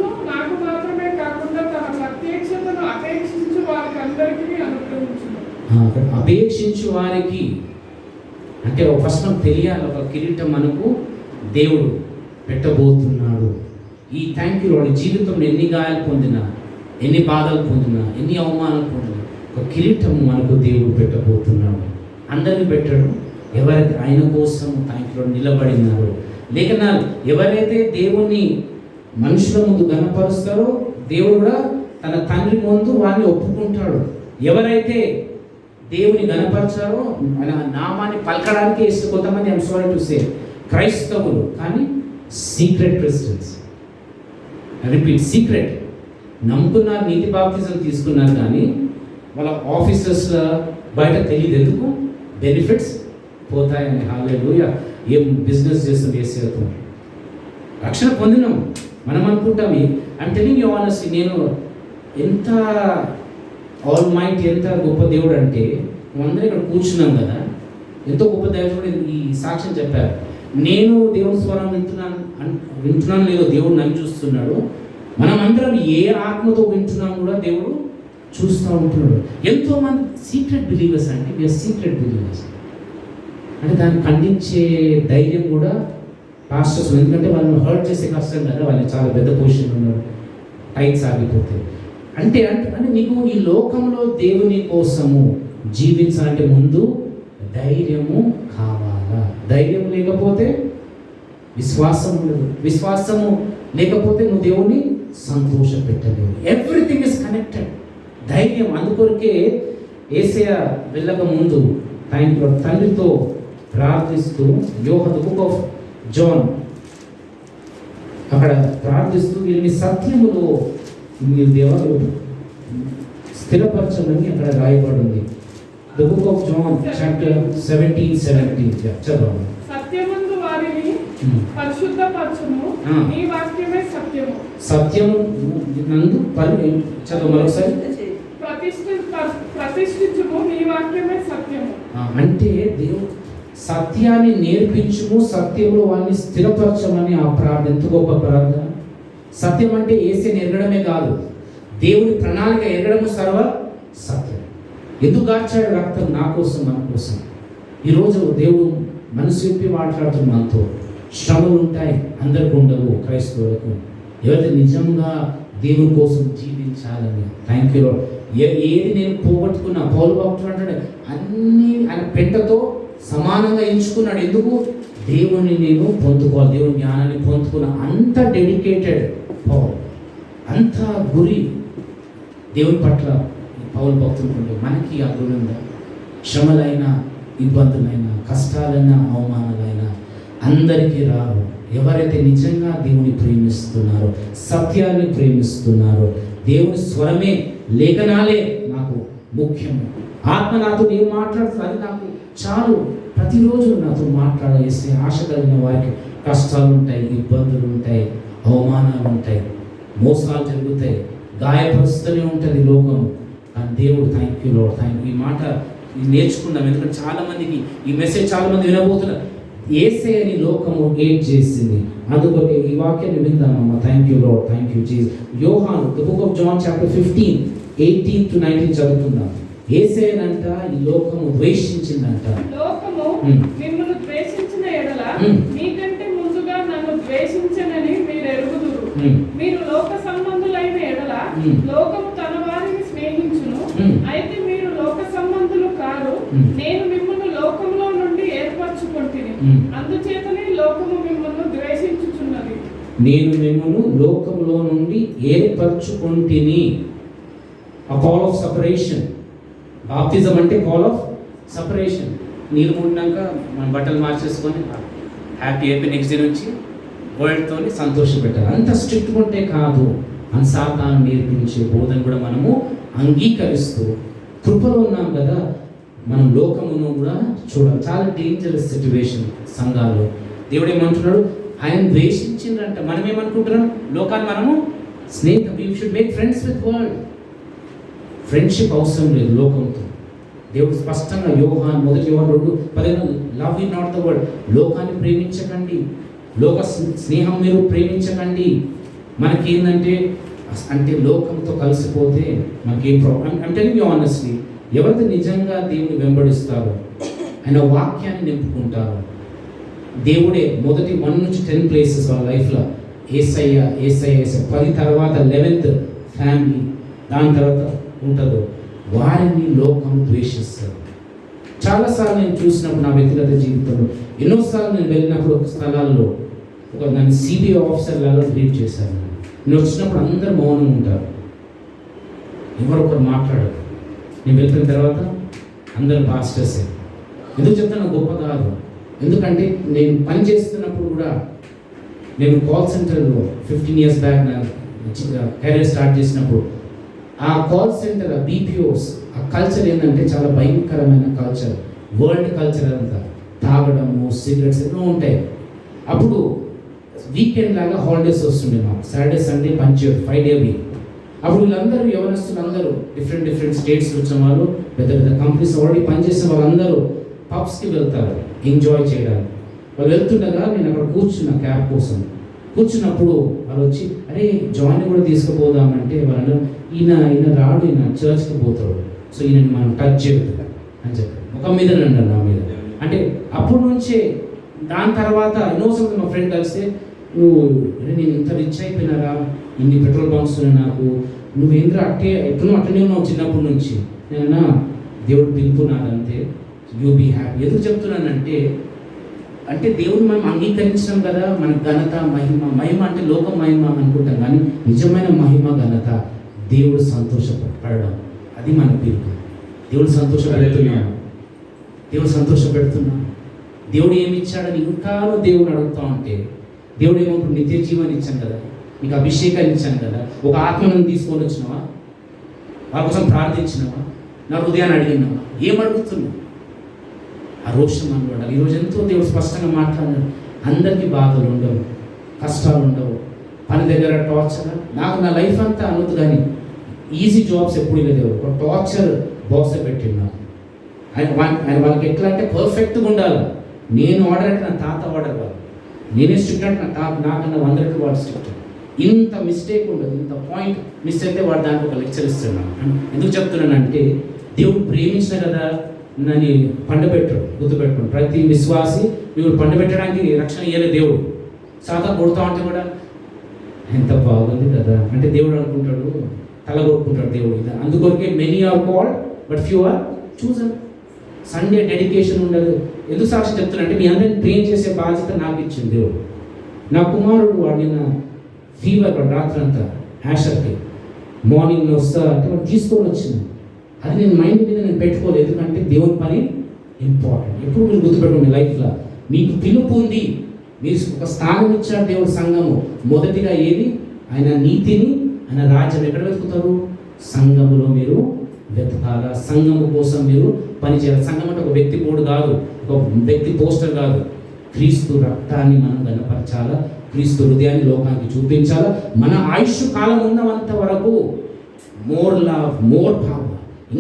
మాత్రమే కాకుండా తన ప్రత్యక్షతను అపేక్షించు వారికి అందరికీ అనుగ్రహించును. అపేక్షించు వారికి అంటే ఫస్ట్ మనకు తెలియాలి, ఒక కిరీటం మనకు దేవుడు పెట్టబోతున్నాడు. ఈ థ్యాంక్ యూ లార్డ్. జీవితంలో ఎన్ని గాయాలు పొందినా, ఎన్ని బాధలు పొందినా, ఎన్ని అవమానాలు పొందినా ఒక కిరీటం మనకు దేవుడు పెట్టబోతున్నాడు. అందరిని పెట్టాడు. ఎవరైతే ఆయన కోసం థ్యాంక్ యూ లార్డ్ నిలబడినారో, లేక ఎవరైతే దేవుణ్ణి మనుషుల ముందు గణపరుస్తారో దేవుడు కూడా తన తండ్రి ముందు వారిని ఒప్పుకుంటాడు. ఎవరైతే దేవుని గణపరచారో ఆయన నామాన్ని పలకడానికి ఇష్టం. కొంతమంది ఐఎమ్ సారీ టు సే క్రైస్తవులు, కానీ సీక్రెట్ క్రిస్టియన్స్. Repeat, secret. నమ్ముకున్నారు, నీతి బాప్తిజం తీసుకున్నారు, కానీ వాళ్ళ ఆఫీసర్స్ బయట తెలియదు. ఎందుకు? బెనిఫిట్స్ పోతాయని. హల్లెలూయా. ఏం బిజినెస్ చేస్తుంది యేసుతో. రక్షణ పొందినాం మనం అనుకుంటాం. ఐఎమ్ టెలింగ్ యు ఆనెస్ట్లీ, నేను ఎంత ఆల్ మైట్, ఎంత గొప్ప దేవుడు అంటే, అందరూ ఇక్కడ కూర్చున్నాం కదా, ఎంతో గొప్ప దేవుడు ఈ సాక్ష్యం చెప్పారు. నేను దేవుని స్వరం వింటున్నాను లేదో దేవుడు నన్ను చూస్తున్నాడు. మనం అందరం ఏ ఆత్మతో వింటున్నాం కూడా దేవుడు చూస్తూ ఉంటున్నాడు. ఎంతోమంది సీక్రెట్ బిలీవర్స్ అంటే వీఆర్ సీక్రెట్ బిలీవర్స్ అంటే దాన్ని ఖండించే ధైర్యం కూడా పాస్టర్స్, ఎందుకంటే వాళ్ళని హర్ట్ చేసే కష్టం కదా, వాళ్ళని చాలా పెద్ద పొజిషన్ ఉన్నారు, టైట్స్ ఆగిపోతాయి. అంటే అంటే నీకు ఈ లోకంలో దేవుని కోసము జీవించాలంటే ముందు ధైర్యము కావాలా. ధైర్యం లేకపోతే విశ్వాసం ఉండదు, విశ్వాసము లేకపోతే నువ్వు దేవుని సంతోష పెట్టలేవు. Everything is connected. ధైర్యం, అందుకొరకే యేసయ్య వెళ్ళక ముందు తండ్రితో ప్రార్థిస్తూ యోహాను బుక్ ఆఫ్ జాన్ అక్కడ ప్రార్థిస్తూ వీళ్ళని సత్యములో మీరు దేవాలు స్థిరపరచమని అక్కడ రాయబడి ఉంది. The book of John chapter 17 చదవండి. సత్యమందు వారిని పరిశుద్ధపరచుము, నీ వాక్యమే సత్యము. సత్యము నందు చదువు మరొకసారి. ప్రతిష్ఠించుము, నీ వాక్యమే సత్యము. అంటే దేవుడు సత్యాన్ని నేర్పించుము, సత్యంలో వాళ్ళని స్థిరపరచమని ఆ ప్రార్థన. ఎంత గొప్ప ప్రార్థన! సత్యం అంటే యేసుని ఎరగడమే కాదు, దేవుడి ప్రణాళిక ఎరగడము సర్వ సత్యం. ఎందుకు గార్చాడు రక్తం? నా కోసం, మన కోసం. ఈరోజు దేవుడు మనసు విప్పి మాట్లాడుతున్న మనతో. శ్రమలు ఉంటాయి, అందరికి ఉండవు, క్రైస్తవులకు. ఎవరైతే నిజంగా దేవుని కోసం జీవించాలని, థ్యాంక్ యూ లార్డ్. ఏది నేను పోగొట్టుకున్నా, పౌలు భక్తుడు అంటాడు, అన్నీ ఆయన పెంటతో సమానంగా ఎంచుకున్నాడు. ఎందుకు? దేవుని నేను పొందుకోవాలి, దేవుని జ్ఞానాన్ని పొందుకున్నా. అంత డెడికేటెడ్ పౌలు, అంత గురి దేవుని పట్ల పౌలు భక్తులు. మనకి ఆ గురి ఉందా? శ్రమలైనా, ఇబ్బందులైనా, కష్టాలైనా, అవమానాలైనా అందరికీ రావు. ఎవరైతే నిజంగా దేవుని ప్రేమిస్తున్నారో, సత్యాన్ని ప్రేమిస్తున్నారో, దేవుని స్వరమే, లేఖనాలే నాకు ముఖ్యము. ఆత్మ నాతో ఏం మాట్లాడుతుంది అది నాకు చాలు. ప్రతిరోజు నాతో మాట్లాడేస్తే ఆశ కలిగిన వారికి కష్టాలు ఉంటాయి, ఇబ్బందులు ఉంటాయి, అవమానాలు ఉంటాయి, మోసాలు జరుగుతాయి, గాయపరుస్తూనే ఉంటుంది లోకం. కానీ దేవుడు, thank you lord, thank you. ఈ మాట నేర్చుకున్నాం, ఎందుకంటే చాలామందికి ఈ మెసేజ్ చాలామంది వినబోతున్నారు. యేసయ్యని లోకము ఏడ్ చేసింది, అందుకే ఈ వాక్యాన్ని విందామమ్మా. Thank you lord, thank you Jesus. యోహాను the book of John chapter 15:18-19 చదువుకుందాం. యేసయ్యనంట ఈ లోకము ద్వేషించిందంట. లోకము మిమ్మల్ని ద్వేషించిన ఎడల మీకంటే ముందుగా నన్ను ద్వేషించనని మీరు ఎరుగుదురు. మీరు లోక సంబంధులైన ఎడల లోకము తన వారిని స్నేహించును. అయితే మీరు లోక సంబంధులు కారు, నేను మిమ్మల్ని లోకంలో నుండి ఏర్పరచుకొంటిని. అందుచేతనే లోకము మిమ్మల్ని ద్వేషించుచున్నది. నేను మిమ్మల్ని లోకంలో నుండి ఏర్పరచుకొంటిని. A call of separation. బాప్తిజం అంటే కాల్ ఆఫ్ సపరేషన్. నీళ్ళు ముడినాక మన బట్టలు మార్చేసుకొని హ్యాపీ అయిపోయి నెక్స్ట్ డే నుంచి వరల్డ్తో సంతోషపెట్టాలి. అంత స్ట్రిక్ట్ ఉంటే కాదు, సాతాను నేర్పించే బోధన కూడా మనము అంగీకరిస్తూ కృపలో ఉన్నాం కదా, మనం లోకమును కూడా చూడాలి. చాలా డేంజరస్ సిచ్యువేషన్ సంఘాల్లో. దేవుడు ఏమంటున్నాడు? ఆయన ద్వేషించిందంట. మనం ఏమనుకుంటున్నాం? లోకాన్ని మనము స్నేహితం, we should make friends with world. Friendship అవసరం లేదు లోకంతో. దేవుడు స్పష్టంగా యోహాను 1 love in not the world. లోకాన్ని ప్రేమించకండి, లోక స్నేహం మీరు ప్రేమించకండి. మనకి ఏంటంటే అంటే లోకంతో కలిసిపోతే మనకేం problem. I'm telling you honestly, ఎవరైతే నిజంగా దేవుని వెంబడిస్తారో, ఆయన వాక్యాన్ని నింపుకుంటారో, దేవుడే మొదటి 1 నుంచి 10 ప్లేసెస్ వాళ్ళ లైఫ్లో యేసయ్య 10 తర్వాత 11th ఫ్యామిలీ, దాని తర్వాత ఉంటుందో వారిని లోకం ద్వేషిస్తారు. చాలాసార్లు నేను చూసినప్పుడు నా వ్యక్తిగత జీవితంలో, ఎన్నోసార్లు నేను వెళ్ళినప్పుడు ఒక స్థలాల్లో నన్ను సిబిఐ ఆఫీసర్ లాగా ట్రీట్ చేశాను. నేను వచ్చినప్పుడు అందరూ మౌనంగా ఉంటారు, ఎవరొకరు మాట్లాడరు. నేను వెళ్ళిన తర్వాత అందరూ పాస్టర్సే. ఎందుకు చెప్తాను? గొప్ప కాదు. ఎందుకంటే నేను పని చేస్తున్నప్పుడు కూడా, నేను కాల్ సెంటర్లో 15 years బ్యాక్ నా కెరీర్ స్టార్ట్ చేసినప్పుడు, ఆ కాల్ సెంటర్, ఆ బీపీఓస్, ఆ కల్చర్ ఏంటంటే చాలా భయంకరమైన కల్చర్. వరల్డ్ కల్చర్ అంతా తాగడము, సిగరెట్స్ ఎన్నో ఉంటాయి. అప్పుడు వీకెండ్ లాగా హాలిడేస్ వస్తుండే మాకు, సాటర్డే సండే పంచే 5 day వీక్. అప్పుడు వీళ్ళందరూ యవనస్తులు అందరూ డిఫరెంట్ స్టేట్స్ వచ్చిన వాళ్ళు, పెద్ద పెద్ద కంపెనీస్ ఆల్రెడీ పనిచేసిన వాళ్ళందరూ పబ్స్కి వెళ్తారు ఎంజాయ్ చేయడానికి. వాళ్ళు వెళ్తుండగా నేను అక్కడ కూర్చున్న క్యాబ్ కోసం. కూర్చున్నప్పుడు వాళ్ళు వచ్చి, అరే జాయిన్ కూడా తీసుకుపోదామంటే వాళ్ళు, ఈయన రాడు, ఈయన చర్చ్కి పోతాడు, సో ఈయనని మనం టచ్ చేయదు అని చెప్పారు. ముఖం మీద అన్నారు నా మీద. అంటే అప్పటి నుంచే దాని తర్వాత ఎన్నోసార్లు మా ఫ్రెండ్ కలిస్తే నువ్వు నేను ఇంత రిచ్ అయిపోయినారా, ఇన్ని పెట్రోల్ బంక్స్ ఉన్నాయి నాకు, నువ్వేంద్ర ఎట్లనో అట్టనే ఉన్నావు చిన్నప్పటి నుంచి. నేనన్నా దేవుడు పిలుపు నాదంతే, యూ బీ హ్యాపీ. ఎందుకు చెప్తున్నానంటే అంటే దేవుని మనం అంగీకరించినాం కదా, మన ఘనత మహిమ అంటే లోక మహిమ అనుకుంటాం, కానీ నిజమైన మహిమ ఘనత దేవుడు సంతోషపడడం, అది మన పిలుపు. దేవుడు సంతోషపెడుతున్నాడు, దేవుడు సంతోషపెడుతున్నాడు. దేవుడు ఏమి ఇచ్చాడని ఇంకా దేవుడు అడుగుతా ఉంటే, దేవుడు ఏమంటాడు, నిత్య జీవాన్ని ఇచ్చాను కదా, నీకు అభిషేకాన్ని ఇచ్చాను కదా, ఒక ఆత్మను తీసుకొని వచ్చినావా, వాళ్ళ కోసం ప్రార్థించినావా, నా హృదయాన్ని అడిగినావా, ఏం అడుగుతున్నావు? ఆ రోషం అనబడాలి. ఈరోజు ఎంతో దేవుడు స్పష్టంగా మాట్లాడినాడు. అందరికీ బాధలు ఉండవు, కష్టాలు ఉండవు, పని దగ్గర టార్చర్. నాకు నా లైఫ్ అంతా అనొద్దు, కానీ ఈజీ జాబ్స్ ఎప్పుడు లేదు. ఒక టార్చర్ బాక్సే పెట్టిండు ఆయన వాళ్ళకి ఎట్లా అంటే పర్ఫెక్ట్గా ఉండాలి. నేను ఆర్డర్ అంటే నా తాత ఆర్డర్ కాదు, నేనే స్ట్రిక్ట్ అంటే నా తాత నాకన్నా 100 రెట్లు వాడు స్ట్రిక్ట్. ఇంత మిస్టేక్ ఉండదు, ఇంత పాయింట్ మిస్ అయితే వాడు దానికి ఒక లెక్చర్ ఇస్తున్నాను. ఎందుకు చెప్తున్నానంటే దేవుడు ప్రేమించిన కదా నన్ను పండబెట్టాడు. గుర్తుపెట్టుకోండి, ప్రతి విశ్వాసి నువ్వు పండబెట్టడానికి రక్షణ ఇయ్యలే దేవుడు. సాతా కొడుతూ ఉంటే కూడా ఎంత బాగుంది కదా అంటే దేవుడు అనుకుంటాడు, తల కొట్టుకుంటాడు దేవుడు. అందుకొరకే many are called but few are chosen. Sunday dedication ఉండదు. ఎందుకు సాక్షి చెప్తున్నానంటే మీ అందరిని ట్రైన్ చేసే బాధ్యత నాకు ఇచ్చింది దేవుడు. నా కుమారుడు వాడు నిన్న ఫీవర్, వాడు రాత్రి అంతా యాషర్కి మార్నింగ్ వస్తా అంటే వాడు తీసుకొని వచ్చింది. అది నేను మైండ్ మీద నేను పెట్టుకోలేదు, ఎందుకంటే దేవుని పని ఇంపార్టెంట్. ఎప్పుడు మీరు గుర్తుపెట్టుకోండి, లైఫ్లో మీకు పిలుపు ఉంది, మీరు ఒక స్థానం ఇచ్చారు దేవుడు సంఘము. మొదటిగా ఏది? ఆయన నీతిని, ఆయన రాజ్యం. ఎక్కడ వెతుకుతారు? సంఘములో మీరు వెతకాలా, సంఘము కోసం మీరు పనిచేయాలి. సంఘం అంటే ఒక వ్యక్తి బోర్డు కాదు, ఒక వ్యక్తి పోస్టర్ కాదు. క్రీస్తు రక్తాన్ని మనం గణపరచాలా, క్రీస్తు హృదయాన్ని లోకానికి చూపించాలా. మన ఆయుష్ కాలం ఉన్నంత వరకు మోర్ లవ్, మోర్ పవర్,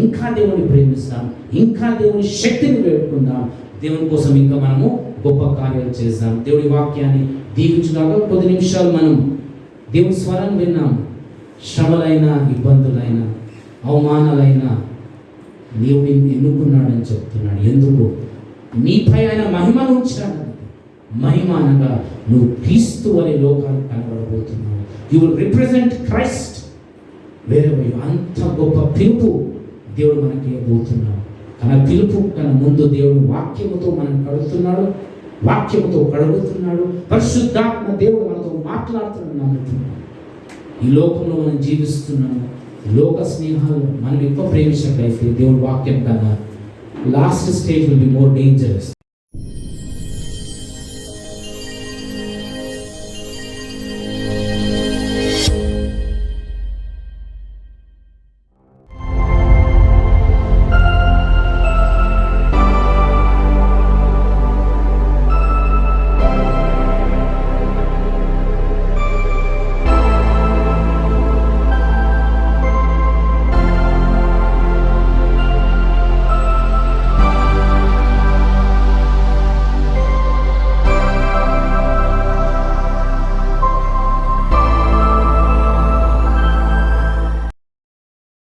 ఇంకా దేవుని ప్రేమిస్తాం, ఇంకా దేవుని శక్తిని వేడుకుందాం, దేవుని కోసం ఇంకా మనము గొప్ప కార్యాలు చేద్దాం. దేవుని వాక్యాన్ని దీవించుగాక. కొద్ది నిమిషాలు మనం దేవుని స్వరం విన్నాం. శ్రమలైన, ఇబ్బందులైన, అవమానాలైన నీవు నిన్ను ఎన్నుకున్నాడని చెప్తున్నాడు. ఎందుకు? నీపై ఆయన మహిమను ఉంచాడు. మహిమ అనగా నువ్వు క్రీస్తు అనే లోకానికి కనబడబోతున్నావు. యు విల్ రిప్రజెంట్ క్రైస్ట్ వేరే. అంత గొప్ప పిలుపు దేవుడు మనకి ఇవ్వబోతున్నాడు. కానీ పిలుపు కన్నా ముందు దేవుడు వాక్యముతో మనం కడుగుతున్నాడు, వాక్యముతో కడుగుతున్నాడు. పరిశుద్ధాత్మ దేవుడు మనతో మాట్లాడుతున్నాడు. నమ్ముతున్నాడు. ఈ లోకంలో మనం జీవిస్తున్నాము. లోక స్నేహాలు మనం ఎక్కువ ప్రేమించినట్లయితే దేవుడి వాక్యం కన్నా last stage will be more dangerous.